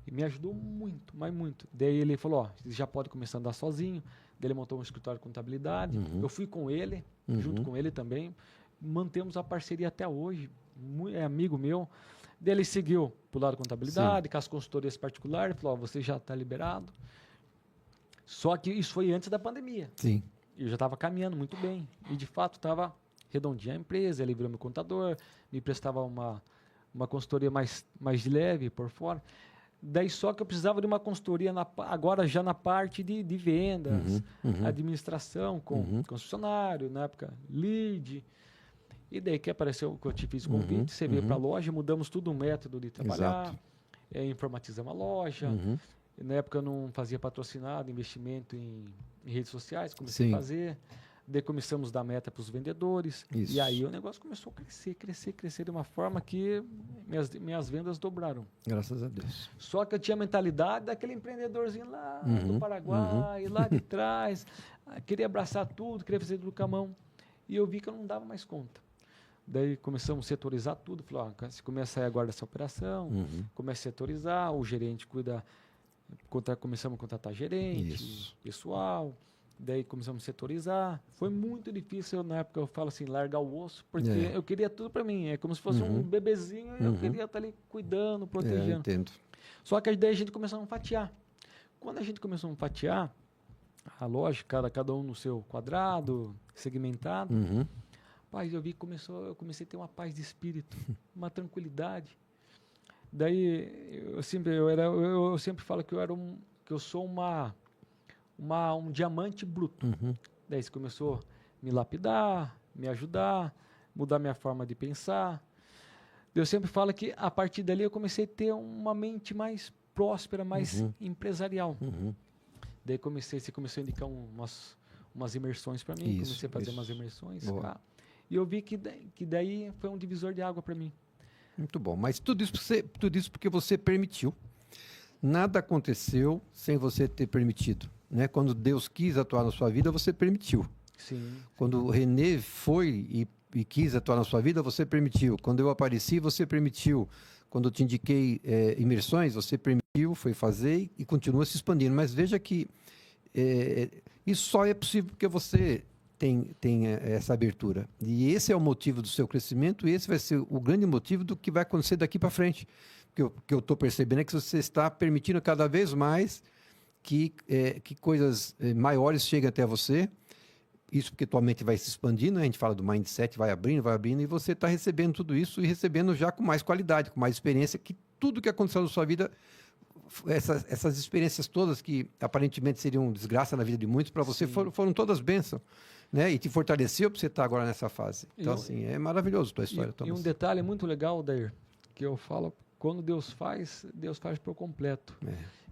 E me ajudou muito, mas muito. Daí ele falou, você já pode começar a andar sozinho. Daí ele montou um escritório de contabilidade. Eu fui com ele, junto com ele também. Mantemos a parceria até hoje. É amigo meu. Daí ele seguiu para o lado da contabilidade, com as consultorias particulares. Falou, você já está liberado. Só que isso foi antes da pandemia. Sim. Eu já estava caminhando muito bem. E, de fato, estava redondinha a empresa. Ele virou meu contador, me prestava uma consultoria mais de leve por fora. Daí só que eu precisava de uma consultoria, agora já na parte de vendas, administração, com funcionário, na época, lead. E daí que apareceu, que eu te fiz o convite, você veio para a loja, mudamos tudo o método de trabalhar, informatizamos a loja. Na época eu não fazia patrocinado, investimento em redes sociais, comecei a fazer. Daí começamos a dar meta para os vendedores. Isso. E aí o negócio começou a crescer de uma forma que minhas vendas dobraram. Graças a Deus. Só que eu tinha a mentalidade daquele empreendedorzinho lá do Paraguai, lá de trás. Queria abraçar tudo, queria fazer tudo com a mão. E eu vi que eu não dava mais conta. Daí começamos a setorizar tudo. Falei, você começa a sair agora dessa operação, começa a setorizar, o gerente cuida, começamos a contratar gerente, pessoal. Daí começamos a setorizar. Foi muito difícil, na época eu falo assim, largar o osso, porque eu queria tudo para mim. É como se fosse um bebezinho e eu queria estar ali cuidando, protegendo. Entendo. Só que daí a gente começou a fatiar. Quando a gente começou a fatiar, a loja, cada um no seu quadrado, segmentado, pai, eu vi que eu comecei a ter uma paz de espírito, uma tranquilidade. Daí eu sempre falo que eu sou um diamante bruto. Daí você começou a me lapidar, me ajudar, mudar minha forma de pensar. Eu sempre falo que a partir dali eu comecei a ter uma mente mais próspera, mais empresarial. Daí você começou a indicar umas imersões para mim, comecei a fazer umas imersões. E eu vi que daí foi um divisor de água para mim. Muito bom, mas tudo isso porque você permitiu. Nada aconteceu sem você ter permitido. Né? Quando Deus quis atuar na sua vida, você permitiu. Sim. Quando o Renê foi e quis atuar na sua vida, você permitiu. Quando eu apareci, você permitiu. Quando eu te indiquei imersões, você permitiu, foi fazer e continua se expandindo. Mas veja que isso só é possível porque você tem essa abertura. E esse é o motivo do seu crescimento e esse vai ser o grande motivo do que vai acontecer daqui para frente. que eu estou percebendo é que você está permitindo cada vez mais que coisas maiores cheguem até você. Isso porque tua mente vai se expandindo, né? A gente fala do mindset, vai abrindo, e você está recebendo tudo isso e recebendo já com mais qualidade, com mais experiência, que tudo que aconteceu na sua vida, essas experiências todas que aparentemente seriam desgraça na vida de muitos, para você foram todas bênçãos, né? E te fortaleceu para você estar agora nessa fase. Então, assim, é maravilhoso a tua história, Thomas. E um detalhe muito legal, Dair, que eu falo, quando Deus faz por completo.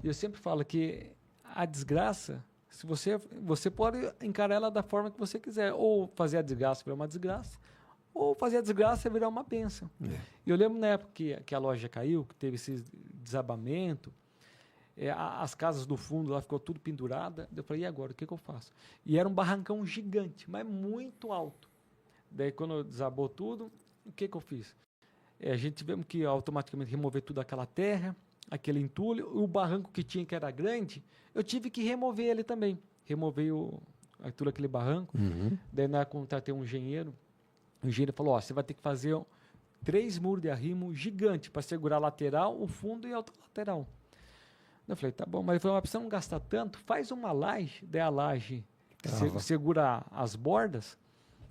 E eu sempre falo que a desgraça, se você pode encarar ela da forma que você quiser, ou fazer a desgraça virar uma desgraça, ou fazer a desgraça virar uma bênção. E eu lembro na época que a loja caiu, que teve esse desabamento, as casas do fundo lá ficou tudo pendurada. Eu falei, e agora, o que eu faço? E era um barrancão gigante, mas muito alto. Daí quando desabou tudo, o que eu fiz? A gente tivemos que automaticamente remover toda aquela terra, aquele entulho, o barranco que tinha, que era grande, eu tive que remover ele também. Removei tudo aquele barranco. Daí eu contratei um engenheiro. O engenheiro falou, você vai ter que fazer 3 muros de arrimo gigantes para segurar a lateral, o fundo e a outra lateral. Eu falei, tá bom, mas ele falou, mas pra você não gastar tanto, faz uma laje, daí a laje segura as bordas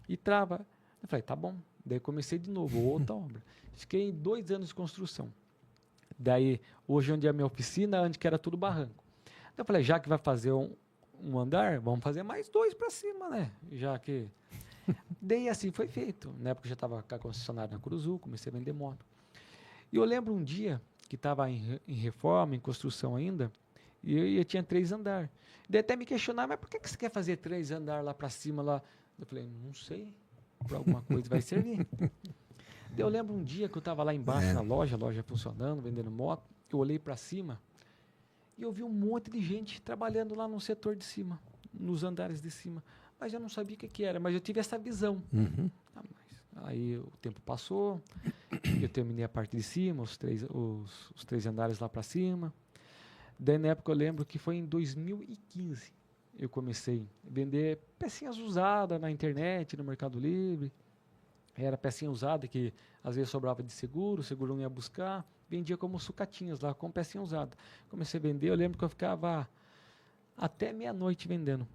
e trava. Eu falei, tá bom. Daí comecei de novo, outra obra. Fiquei 2 anos de construção. Daí, hoje onde é a minha oficina, antes que era tudo barranco. Daí eu falei, já que vai fazer um andar, vamos fazer mais 2 para cima, né? Já que... Daí assim foi feito. Na época eu já estava com a concessionária na Curuzu, comecei a vender moto. E eu lembro um dia que estava em reforma, em construção ainda, e eu tinha 3 andares. Daí até me questionar, mas por que você quer fazer 3 andares lá para cima? Lá? Eu falei, não sei, para alguma coisa vai servir. Daí eu lembro um dia que eu estava lá embaixo na loja, a loja funcionando, vendendo moto, eu olhei para cima e eu vi um monte de gente trabalhando lá no setor de cima, nos andares de cima. Mas eu não sabia o que era, mas eu tive essa visão. Aí o tempo passou, eu terminei a parte de cima, os 3 andares lá para cima. Daí na época eu lembro que foi em 2015 eu comecei a vender pecinhas usadas na internet, no Mercado Livre. Era pecinha usada que às vezes sobrava de seguro, o seguro não ia buscar, vendia como sucatinhas lá, com pecinha usada. Comecei a vender, eu lembro que eu ficava até meia-noite vendendo.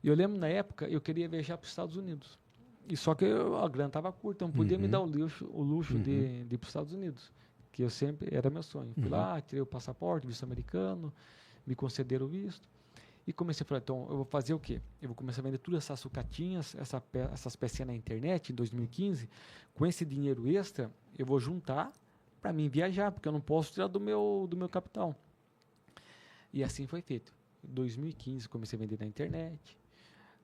E eu lembro na época, eu queria viajar para os Estados Unidos. E só que a grana estava curta, eu não podia me dar o luxo de ir para os Estados Unidos, que eu sempre, era meu sonho. Fui lá, tirei o passaporte, visto americano, me concederam o visto. E comecei a falar, então, eu vou fazer o quê? Eu vou começar a vender todas essas sucatinhas, essas pecinhas na internet, em 2015. Com esse dinheiro extra, eu vou juntar para mim viajar, porque eu não posso tirar do meu capital. E assim foi feito. Em 2015, comecei a vender na internet.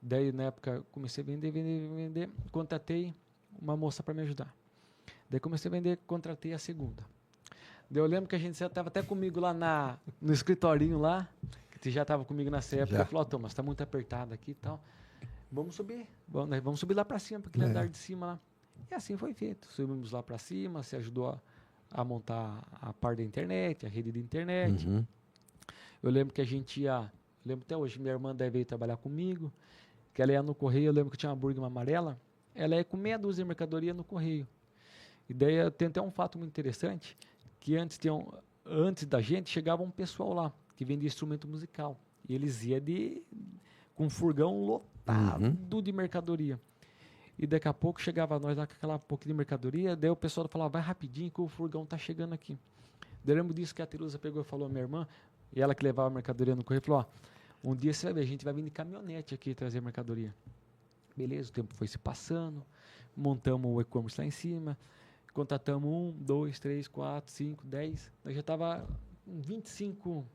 Daí, na época, comecei a vender. Contratei uma moça para me ajudar. Daí, comecei a vender, contratei a segunda. Daí, eu lembro que a gente já estava até comigo lá no escritorinho lá, que já estava comigo nessa época. Ela falou, Thomas, está muito apertado aqui e tal. Vamos subir. Vamos subir lá para cima, para aquele andar de cima lá. E assim foi feito. Subimos lá para cima, se ajudou a montar a parte da internet, a rede de internet. Eu lembro que a gente ia... Eu lembro até hoje, minha irmã veio trabalhar comigo, que ela ia no correio, eu lembro que tinha uma Burgman amarela, ela ia com meia dúzia de mercadoria no correio. E daí tem até um fato muito interessante, que antes da gente, chegava um pessoal lá, que vendia instrumento musical. E eles iam com um furgão lotado de mercadoria. E daqui a pouco chegava nós lá com aquela pouquinho de mercadoria, daí o pessoal falava, vai rapidinho que o furgão tá chegando aqui. Daí eu lembro disso que a Terusa pegou e falou à minha irmã, e ela que levava a mercadoria no correio, falou, um dia você vai ver, a gente vai vir de caminhonete aqui trazer mercadoria. Beleza, o tempo foi se passando, montamos o e-commerce lá em cima, contratamos 1, 2, 3, 4, 5, 10, nós já estava 25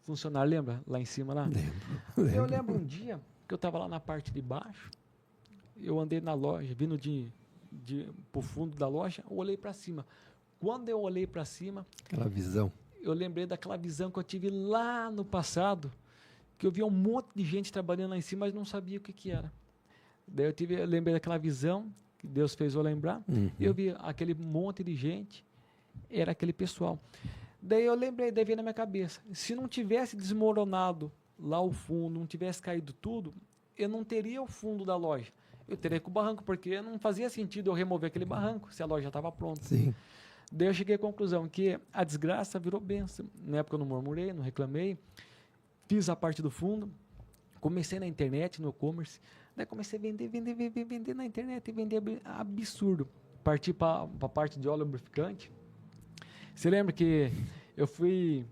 funcionários, lembra? Lá em cima lá? Lembro. Eu lembro um dia que eu estava lá na parte de baixo, eu andei na loja, vindo pro fundo da loja, eu olhei para cima. Quando eu olhei para cima... Aquela visão. Eu lembrei daquela visão que eu tive lá no passado, que eu via um monte de gente trabalhando lá em cima, mas não sabia o que era. Daí eu lembrei daquela visão, que Deus fez eu lembrar, e eu vi aquele monte de gente, era aquele pessoal. Daí eu lembrei, daí veio na minha cabeça, se não tivesse desmoronado lá o fundo, não tivesse caído tudo, eu não teria o fundo da loja. Eu teria com o barranco, porque não fazia sentido eu remover aquele barranco, se a loja estava pronta. Sim. Daí eu cheguei à conclusão que a desgraça virou bênção. Na época eu não murmurei, não reclamei, fiz a parte do fundo, comecei na internet, no e-commerce, daí comecei a vender na internet e vender absurdo. Parti para a parte de óleo lubrificante. Você lembra que eu fui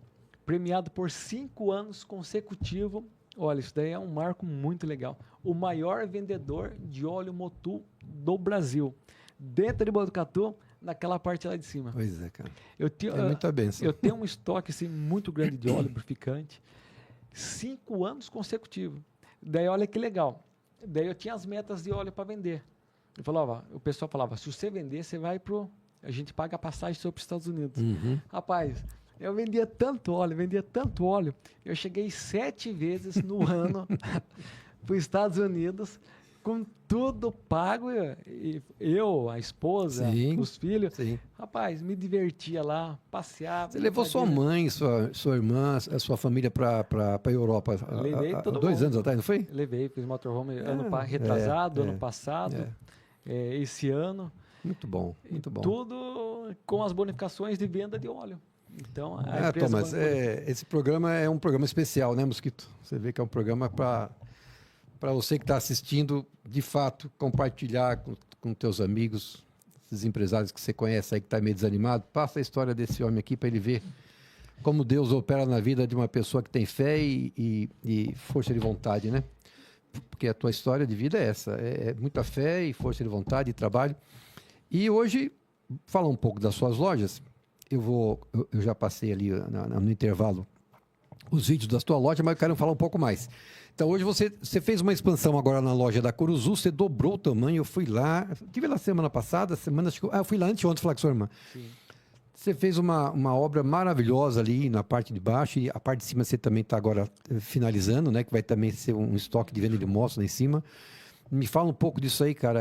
premiado por 5 anos consecutivos? Olha, isso daí é um marco muito legal. O maior vendedor de óleo Motul do Brasil. Dentro de Botucatu, naquela parte lá de cima. Pois é, cara. É muita bênção. Eu tenho um estoque assim, muito grande de óleo lubrificante. 5 anos consecutivos. Daí, olha que legal. Daí eu tinha as metas de óleo para vender. O pessoal falava, se você vender, você vai a gente paga a passagem para os Estados Unidos. Uhum. Rapaz, eu vendia tanto óleo. Eu cheguei 7 vezes no ano para os Estados Unidos, com tudo pago. E eu, a esposa, Sim, os filhos. sim. Rapaz, me divertia lá, passeava. Você levou sua mãe, sua irmã, a sua família para a Europa Levei há todo 2 mundo. anos atrás, não foi? Levei, fiz motorhome retrasado, ano passado, esse ano. Muito bom, muito bom. Tudo com as bonificações de venda de óleo. Então, a empresa Thomas, esse programa é um programa especial, né, Mosquito? Você vê que é um programa para você que está assistindo, de fato, compartilhar com teus amigos, esses empresários que você conhece aí que está meio desanimado. Passa a história desse homem aqui para ele ver como Deus opera na vida de uma pessoa que tem fé e força de vontade, né? Porque a tua história de vida é essa, é muita fé e força de vontade e trabalho. E hoje, fala um pouco das suas lojas. Eu já passei ali no intervalo os vídeos da tua loja, mas eu quero falar um pouco mais. Então, hoje você fez uma expansão agora na loja da Curuzu, você dobrou o tamanho, eu fui lá, estive lá semana passada, eu fui lá anteontem falar com sua irmã. Sim. Você fez uma obra maravilhosa ali na parte de baixo, e a parte de cima você também está agora finalizando, né? Que vai também ser um estoque de venda de motos lá em cima. Me fala um pouco disso aí, cara.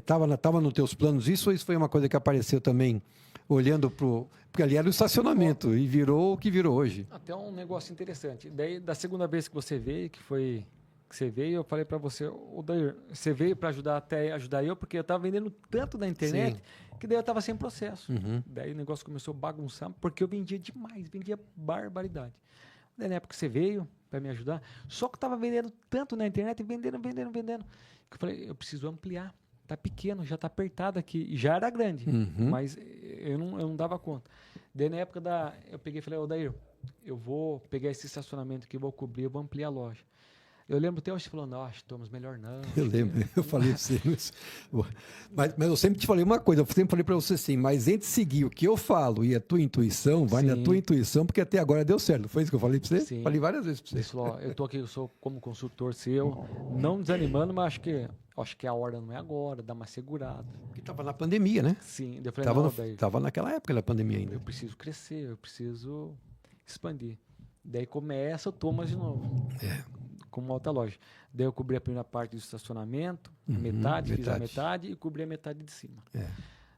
Tava nos teus planos isso, ou isso foi uma coisa que apareceu também olhando porque ali era o estacionamento e virou o que virou hoje? Até um negócio interessante. Daí, da segunda vez que você veio, eu falei para você, Odair, você veio para ajudar eu, porque eu estava vendendo tanto na internet. Sim. Que daí eu estava sem processo. Uhum. Daí o negócio começou a bagunçar, porque eu vendia demais, vendia barbaridade. Daí na época que você veio para me ajudar, só que eu estava vendendo tanto na internet, vendendo, que eu falei, eu preciso ampliar. Tá pequeno, já tá apertado aqui. E já era grande, mas eu não dava conta. Daí na época eu peguei e falei, Odair, eu vou pegar esse estacionamento aqui, vou cobrir, eu vou ampliar a loja. Eu lembro até hoje, você falou, não, Thomas, melhor não. Eu lembro, eu falei pra você. Mas eu sempre te falei uma coisa, eu sempre falei para você assim, mas entre seguir o que eu falo e a tua intuição, vai na tua intuição, porque até agora deu certo. Foi isso que eu falei para você? Sim. Falei várias vezes para você. Isso, ó, eu tô aqui, eu sou como consultor seu, não desanimando, mas acho que a hora não é agora, dá uma segurada. Porque estava na pandemia, né? Sim, eu falei, tava naquela época da pandemia ainda. Eu preciso crescer, eu preciso expandir. Daí começa o Thomas de novo. Com uma outra loja. Daí eu cobri a primeira parte do estacionamento, metade, fiz a metade e cobri a metade de cima.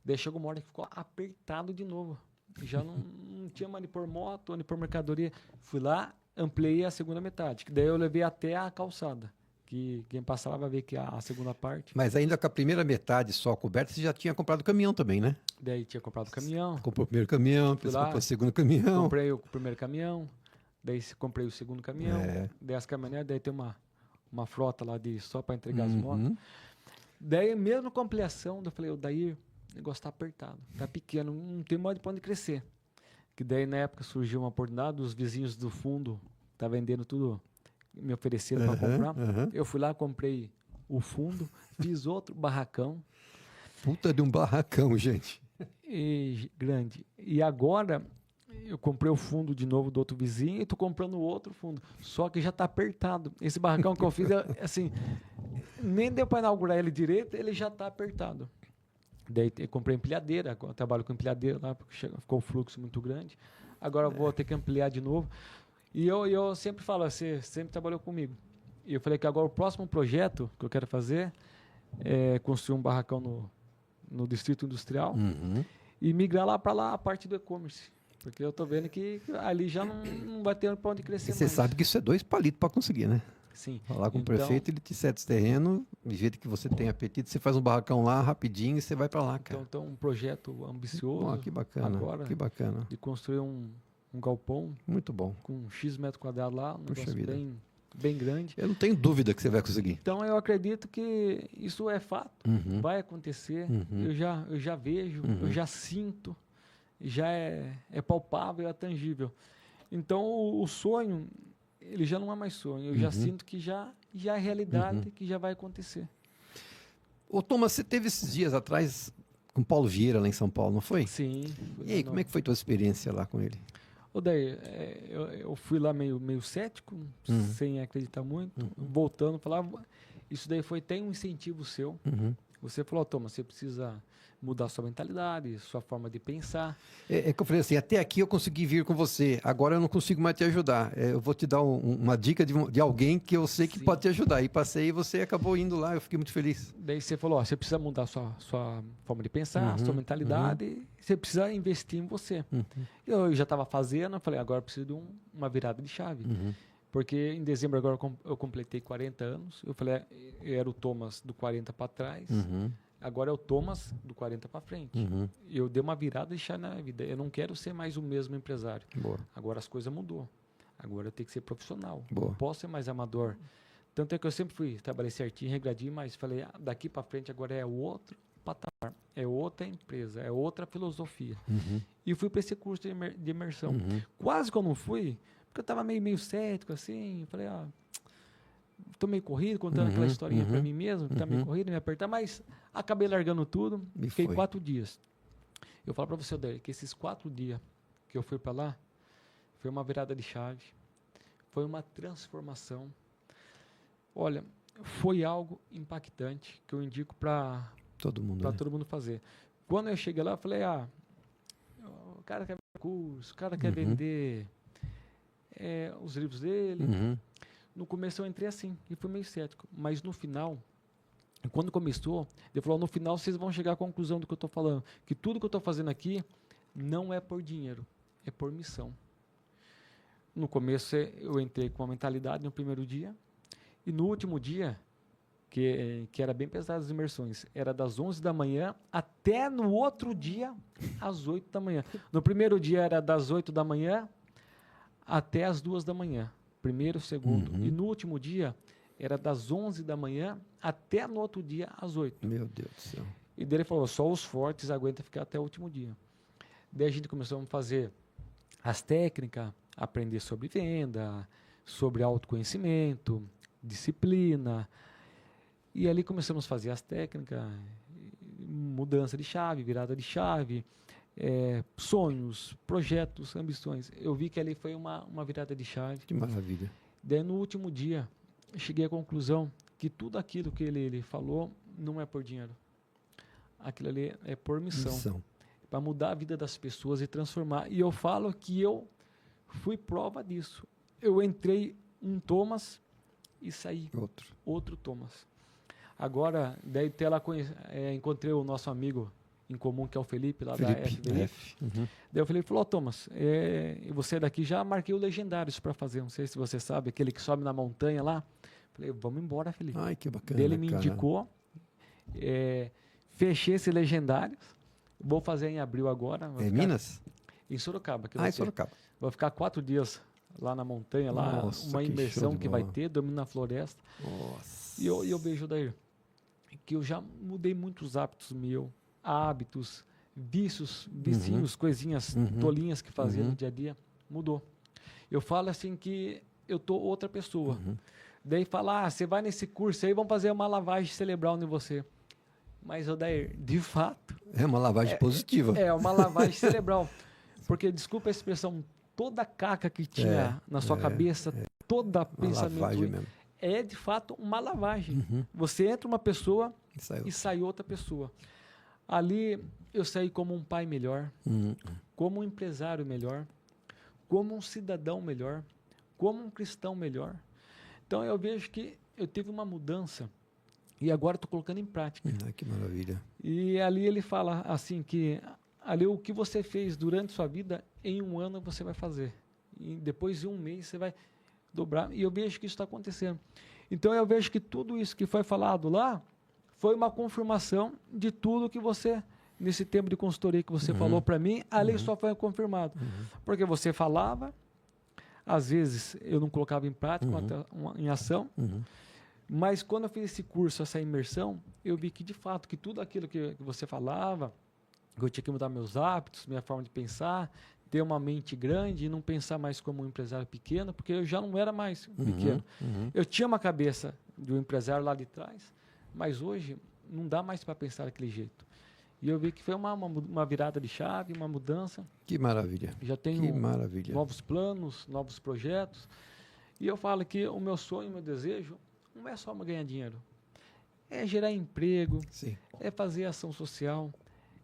Daí chegou uma hora que ficou apertado de novo. Já não tinha mais onde pôr moto, onde pôr mercadoria. Fui lá, ampliei a segunda metade. Que daí eu levei até a calçada. Que quem passava vai ver que a segunda parte. Mas ainda com a primeira metade só coberta, você já tinha comprado caminhão também, né? Daí tinha comprado caminhão. Comprou o primeiro caminhão, depois comprou o segundo caminhão. Comprei o primeiro caminhão. Daí comprei o segundo caminhão, daí as caminhonetas, daí tem uma frota lá só para entregar as motos. Daí, mesmo com a ampliação, eu falei, Odair, o negócio tá apertado, tá pequeno, não tem mais de onde crescer. Que daí, na época, surgiu uma oportunidade, os vizinhos do fundo tá vendendo tudo, me ofereceram para comprar. Eu fui lá, comprei o fundo, fiz outro barracão. Puta de um barracão, gente. Grande. E agora... Eu comprei o fundo de novo do outro vizinho e estou comprando outro fundo. Só que já está apertado. Esse barracão que eu fiz, assim, nem deu para inaugurar ele direito, ele já está apertado. Daí eu comprei empilhadeira, eu trabalho com empilhadeira lá, porque ficou um fluxo muito grande. Agora eu vou ter que ampliar de novo. E eu sempre falo, você sempre trabalhou comigo. E eu falei que agora o próximo projeto que eu quero fazer é construir um barracão no Distrito Industrial e migrar lá para lá a parte do e-commerce. Porque eu tô vendo que ali já não vai ter para onde crescer mais. Você sabe que isso é 2 palitos para conseguir, né? Sim. Falar com o Então, prefeito, ele te cede esse terreno, do jeito que você tem apetite, você faz um barracão lá rapidinho e você vai para lá, cara. Então, um projeto ambicioso Que bacana, agora que bacana. de construir um galpão Muito bom. com X metro quadrado lá, um Puxa negócio vida. bem grande. Eu não tenho dúvida que você vai conseguir. Então, eu acredito que isso é fato, Uhum. vai acontecer. Uhum. Eu já vejo, Uhum. eu já sinto, já é palpável, é tangível. Então, o sonho, ele já não é mais sonho. Eu já Uhum. sinto que já é realidade, que já vai acontecer. Ô, Thomas, você teve esses dias atrás com Paulo Vieira lá em São Paulo, não foi? Sim. E aí, como é que foi a tua experiência lá com ele? Daí, eu fui lá meio cético, sem acreditar muito, voltando, falava, isso daí foi até um incentivo seu. Uhum. Você falou, Thomas, você precisa mudar sua mentalidade, sua forma de pensar. É que eu falei assim, até aqui eu consegui vir com você, agora eu não consigo mais te ajudar. Eu vou te dar uma dica de alguém que eu sei que Sim. pode te ajudar. E passei e você acabou indo lá, eu fiquei muito feliz. Daí você falou, você precisa mudar sua forma de pensar, sua mentalidade, você precisa investir em você. Eu já estava fazendo, eu falei, agora eu preciso de uma virada de chave. Porque em dezembro agora eu completei 40 anos, eu falei, eu era o Thomas do 40 para trás, agora é o Thomas do 40 para frente. Eu dei uma virada de chave na minha vida, eu não quero ser mais o mesmo empresário. Boa. Agora as coisas mudou. Agora eu tenho que ser profissional. Boa. Não posso ser mais amador. Tanto é que eu sempre trabalhei certinho, regradinho, mas falei, daqui para frente agora é outro patamar, é outra empresa, é outra filosofia. E fui para esse curso de imersão. Quase que eu não fui, porque eu estava meio cético, assim, falei, tô meio corrido, contando aquela historinha para mim mesmo, tá meio corrido, me apertar, mas acabei largando tudo, E fiquei foi. 4 dias. Eu falo para você, Odair, que esses 4 dias que eu fui para lá, foi uma virada de chave, foi uma transformação. Olha, foi algo impactante que eu indico para Todo mundo, né? todo mundo fazer. Quando eu cheguei lá, eu falei, o cara quer vender curso, o cara quer vender os livros dele. No começo eu entrei assim, e fui meio cético. Mas no final, quando começou, ele falou, no final vocês vão chegar à conclusão do que eu estou falando, que tudo que eu estou fazendo aqui não é por dinheiro, é por missão. No começo eu entrei com uma mentalidade no primeiro dia, e no último dia, que era bem pesado as imersões, era das 11 da manhã até no outro dia, às 8 da manhã. No primeiro dia era das 8 da manhã até as 2 da manhã, primeiro, segundo. E no último dia era das 11 da manhã até no outro dia, às 8. Meu Deus do céu. E daí ele falou, só os fortes aguentam ficar até o último dia. Daí a gente começou a fazer as técnicas, aprender sobre venda, sobre autoconhecimento, disciplina. E ali começamos a fazer as técnicas, mudança de chave, virada de chave, sonhos, projetos, ambições. Eu vi que ali foi uma virada de chave. Que maravilha. Daí no último dia, eu cheguei à conclusão que tudo aquilo que ele falou não é por dinheiro. Aquilo ali é por missão. Para mudar a vida das pessoas e transformar. E eu falo que eu fui prova disso. Eu entrei um Thomas e saí outro Thomas. Agora, daí até lá encontrei o nosso amigo em comum, que é o Felipe, lá da FBI. Daí o Felipe falou, Thomas, você daqui, já marquei o Legendários para fazer, não sei se você sabe, aquele que sobe na montanha lá. Falei, vamos embora, Felipe. Ai, que bacana, Daí ele me indicou, fechei esse Legendários, vou fazer em abril agora. Minas? Em Sorocaba. Em Sorocaba. Vou ficar 4 dias lá na montanha, lá, uma imersão que vai ter, dormindo na floresta. Nossa. E eu vejo daí que eu já mudei muitos hábitos, vicinhos, coisinhas tolinhas que fazia no dia a dia, mudou. Eu falo assim que eu tô outra pessoa. Daí fala, você vai nesse curso aí, vamos fazer uma lavagem cerebral em você. Mas, Odair, de fato... É uma lavagem positiva. É uma lavagem cerebral. Porque, desculpa a expressão, toda caca que tinha na sua cabeça, toda pensamento... Lavagem mesmo. É, de fato, uma lavagem. Você entra uma pessoa e sai outra pessoa. Ali, eu saí como um pai melhor, como um empresário melhor, como um cidadão melhor, como um cristão melhor. Então, eu vejo que eu tive uma mudança e agora estou colocando em prática. Que maravilha. E ali ele fala assim que ali o que você fez durante sua vida, em um ano você vai fazer. E depois de um mês você vai... dobrar, e eu vejo que isso está acontecendo. Então, eu vejo que tudo isso que foi falado lá foi uma confirmação de tudo que você, nesse tempo de consultoria que você falou para mim, ali só foi confirmado. Porque você falava, às vezes eu não colocava em prática, em ação, mas quando eu fiz esse curso, essa imersão, eu vi que, de fato, que tudo aquilo que você falava, que eu tinha que mudar meus hábitos, minha forma de pensar, ter uma mente grande e não pensar mais como um empresário pequeno, porque eu já não era mais pequeno. Eu tinha uma cabeça de um empresário lá de trás, mas hoje não dá mais para pensar daquele jeito. E eu vi que foi uma virada de chave, uma mudança. Que maravilha. Já tenho novos planos, novos projetos. E eu falo que o meu sonho, o meu desejo, não é só ganhar dinheiro. É gerar emprego, é fazer ação social,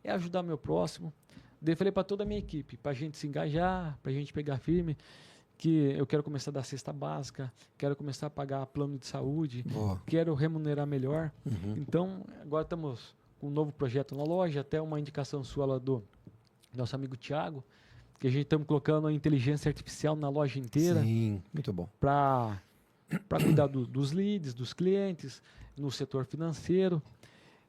é ajudar meu próximo. Daí eu falei para toda a minha equipe, para a gente se engajar, para a gente pegar firme, que eu quero começar a dar cesta básica, quero começar a pagar plano de saúde, quero remunerar melhor. Então, agora estamos com um novo projeto na loja, até uma indicação sua lá do nosso amigo Thiago, que a gente estamos colocando a inteligência artificial na loja inteira. Sim, muito bom. Para cuidar dos leads, dos clientes, no setor financeiro,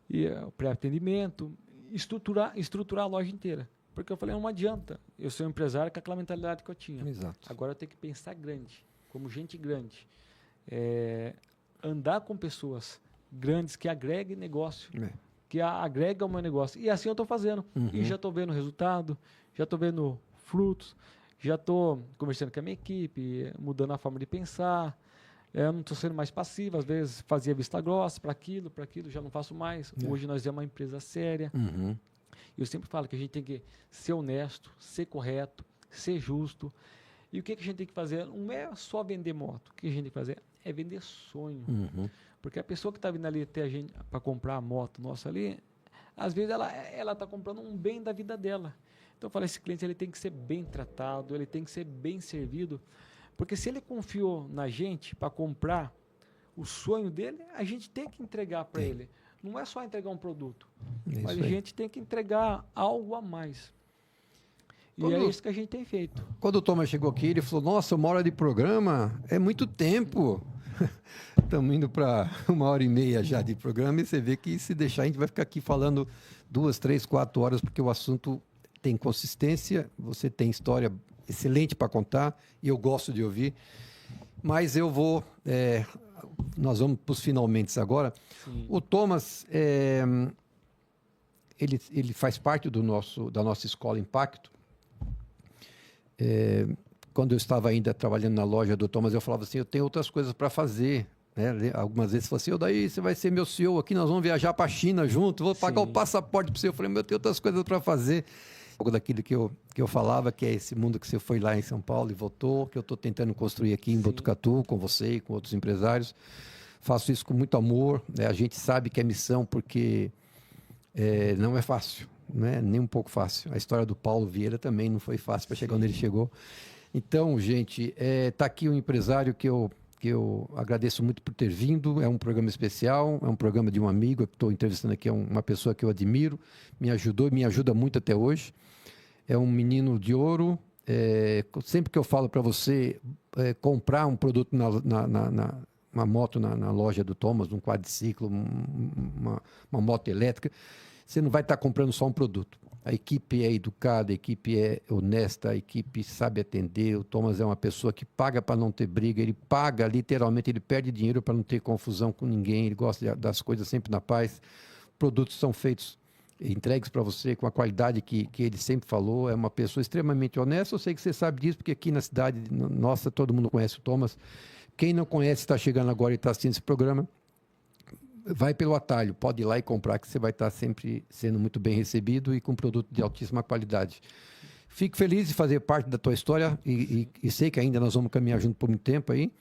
e o pré-atendimento, estruturar a loja inteira. Porque eu falei, não adianta eu ser um empresário com aquela mentalidade que eu tinha. Exato. Agora eu tenho que pensar grande, como gente grande. Andar com pessoas grandes que agreguem negócio, que agregam ao meu negócio. E assim eu estou fazendo. E já estou vendo resultado, já estou vendo frutos, já estou conversando com a minha equipe, mudando a forma de pensar. Eu não estou sendo mais passivo, às vezes fazia vista grossa para aquilo, já não faço mais. Hoje nós é uma empresa séria. Eu sempre falo que a gente tem que ser honesto, ser correto, ser justo. E o que a gente tem que fazer? Não é só vender moto. O que a gente tem que fazer é vender sonho. Porque a pessoa que está vindo ali até a gente para comprar a moto nossa ali, às vezes ela está comprando um bem da vida dela. Então eu falo, esse cliente ele tem que ser bem tratado, ele tem que ser bem servido. Porque se ele confiou na gente para comprar o sonho dele, a gente tem que entregar para ele. Não é só entregar um produto, mas a gente tem que entregar algo a mais. E é isso que a gente tem feito. Quando o Thomas chegou aqui, ele falou, nossa, 1 hora de programa é muito tempo. Estamos indo para 1h30 já de programa e você vê que se deixar a gente vai ficar aqui falando 2, 3, 4 horas, porque o assunto tem consistência, você tem história excelente para contar e eu gosto de ouvir. Mas eu vou... nós vamos para os finalmente agora. Sim. O Thomas, ele faz parte da nossa Escola Impacto. Quando eu estava ainda trabalhando na loja do Thomas, eu falava assim, eu tenho outras coisas para fazer. Né? Algumas vezes ele falou assim, daí você vai ser meu CEO aqui, nós vamos viajar para a China junto, vou pagar o passaporte para você. Eu falei, eu tenho outras coisas para fazer. Um pouco daquilo que eu falava, que é esse mundo que você foi lá em São Paulo e voltou, que eu estou tentando construir aqui em Botucatu, com você e com outros empresários. Faço isso com muito amor, né? A gente sabe que é missão porque não é fácil, não é nem um pouco fácil. A história do Paulo Vieira também não foi fácil para chegar onde ele chegou. Então, gente, está aqui um empresário que eu agradeço muito por ter vindo. É um programa especial, é um programa de um amigo que estou entrevistando aqui, é uma pessoa que eu admiro, me ajudou e me ajuda muito até hoje. É um menino de ouro. Sempre que eu falo para você comprar um produto uma moto na loja do Thomas, um quadriciclo, uma moto elétrica, você não vai estar comprando só um produto. A equipe é educada, a equipe é honesta, a equipe sabe atender. O Thomas é uma pessoa que paga para não ter briga, ele paga literalmente, ele perde dinheiro para não ter confusão com ninguém, ele gosta das coisas sempre na paz. Produtos são feitos, entregues para você com a qualidade que ele sempre falou. É uma pessoa extremamente honesta. Eu sei que você sabe disso, porque aqui na cidade nossa todo mundo conhece o Thomas. Quem não conhece, está chegando agora e está assistindo esse programa, vai pelo atalho, pode ir lá e comprar, que você vai estar sempre sendo muito bem recebido e com produto de altíssima qualidade. Fico feliz de fazer parte da tua história e sei que ainda nós vamos caminhar junto por muito tempo aí,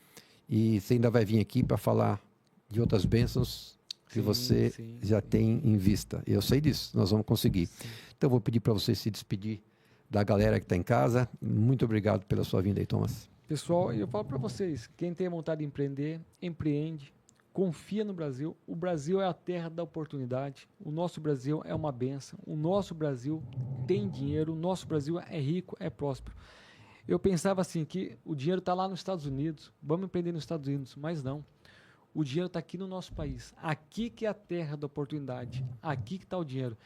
e você ainda vai vir aqui para falar de outras bênçãos que você já tem em vista. Eu sei disso, nós vamos conseguir. Então eu vou pedir para você se despedir da galera que está em casa. Muito obrigado pela sua vinda aí, Thomas. Pessoal, eu falo para vocês, quem tem vontade de empreender, empreende, confia no Brasil. O Brasil é a terra da oportunidade. O nosso Brasil é uma bênção. O nosso Brasil tem dinheiro. O nosso Brasil é rico, é próspero. Eu pensava assim, que o dinheiro está lá nos Estados Unidos, vamos empreender nos Estados Unidos, mas não. O dinheiro está aqui no nosso país. Aqui que é a terra da oportunidade. Aqui que está o dinheiro.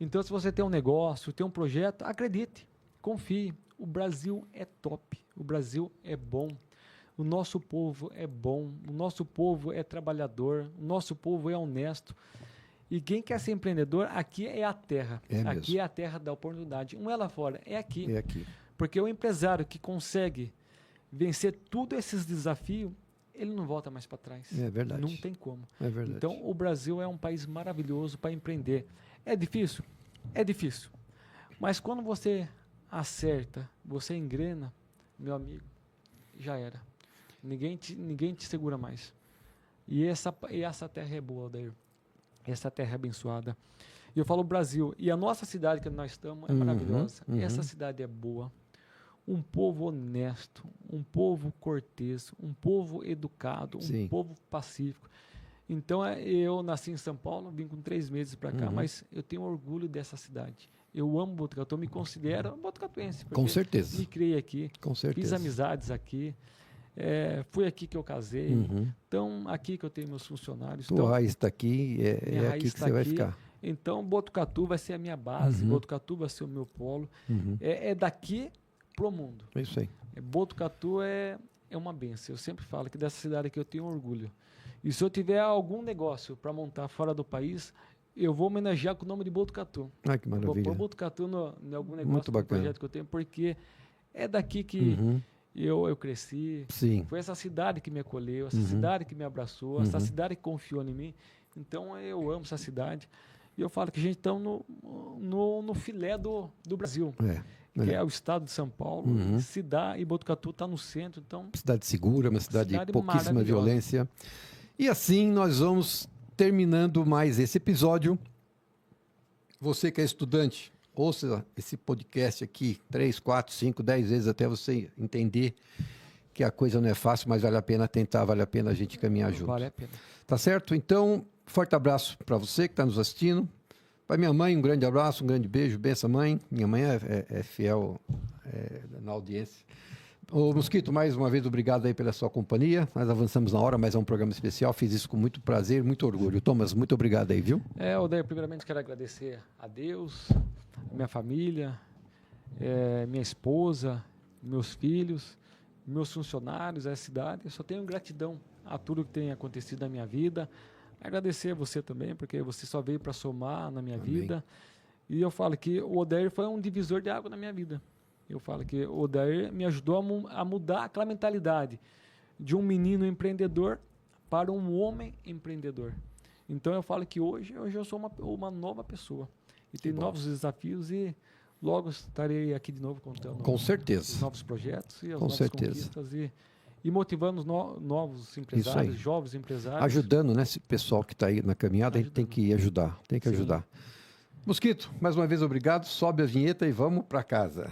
Então, se você tem um negócio, tem um projeto, acredite, confie. O Brasil é top. O Brasil é bom. O nosso povo é bom. O nosso povo é trabalhador. O nosso povo é honesto. E quem quer ser empreendedor, aqui é a terra. Aqui é a terra da oportunidade. Não é lá fora, é aqui. É aqui. Porque o empresário que consegue vencer todos esses desafios, ele não volta mais para trás. É verdade. Não tem como. É verdade. Então, o Brasil é um país maravilhoso para empreender. É difícil? É difícil. Mas quando você acerta, você engrena, meu amigo, já era. Ninguém te segura mais. E essa terra é boa, Odair. Essa terra é abençoada. E eu falo Brasil. E a nossa cidade que nós estamos é maravilhosa. Essa cidade é boa. Um povo honesto, um povo cortês, um povo educado, um povo pacífico. Então, eu nasci em São Paulo, vim com 3 meses para cá, mas eu tenho orgulho dessa cidade. Eu amo Botucatu, me considero botucatuense. Com certeza. Me criei aqui, com certeza. Fiz amizades aqui, foi aqui que eu casei, então aqui que eu tenho meus funcionários. Tua raiz está aqui, é aqui que você vai ficar. Então, Botucatu vai ser a minha base, Botucatu vai ser o meu polo. É daqui pro mundo. É isso aí. Botucatu é uma benção. Eu sempre falo que dessa cidade aqui eu tenho orgulho. E se eu tiver algum negócio para montar fora do país, eu vou homenagear com o nome de Botucatu. Ah, que maravilha. Vou pôr Botucatu em algum negócio, muito bacana. Projeto que eu tenho, porque é daqui que eu cresci. Sim. Foi essa cidade que me acolheu, essa cidade que me abraçou, essa cidade que confiou em mim. Então, eu amo essa cidade. E eu falo que a gente está no filé do Brasil. Que é o estado de São Paulo, e Botucatu está no centro. Então, cidade segura, uma cidade de pouquíssima violência. E assim nós vamos terminando mais esse episódio. Você que é estudante, ouça esse podcast aqui 3, 4, 5, 10 vezes até você entender que a coisa não é fácil, mas vale a pena tentar, vale a pena a gente caminhar junto. Vale a pena. Tá certo? Então, forte abraço para você que está nos assistindo. Para minha mãe, um grande abraço, um grande beijo. Benção, mãe. Minha mãe é fiel na audiência. Ô, Mosquito, mais uma vez, obrigado aí pela sua companhia. Nós avançamos na hora, mas é um programa especial. Fiz isso com muito prazer, muito orgulho. Thomas, muito obrigado aí, viu? Odair, primeiramente quero agradecer a Deus, a minha família, minha esposa, meus filhos, meus funcionários, a cidade. Eu só tenho gratidão a tudo que tem acontecido na minha vida. Agradecer a você também, porque você só veio para somar na minha vida. E eu falo que o Odair foi um divisor de água na minha vida. Eu falo que o Odair me ajudou a mudar aquela mentalidade de um menino empreendedor para um homem empreendedor. Então eu falo que hoje eu sou uma nova pessoa. E tenho novos desafios e logo estarei aqui de novo contando com certeza os novos projetos e as com novas certeza. conquistas e motivando os novos empresários, jovens empresários. Ajudando, né, esse pessoal que está aí na caminhada, a gente tem que ajudar, tem que ajudar. Mosquito, mais uma vez obrigado, sobe a vinheta e vamos para casa.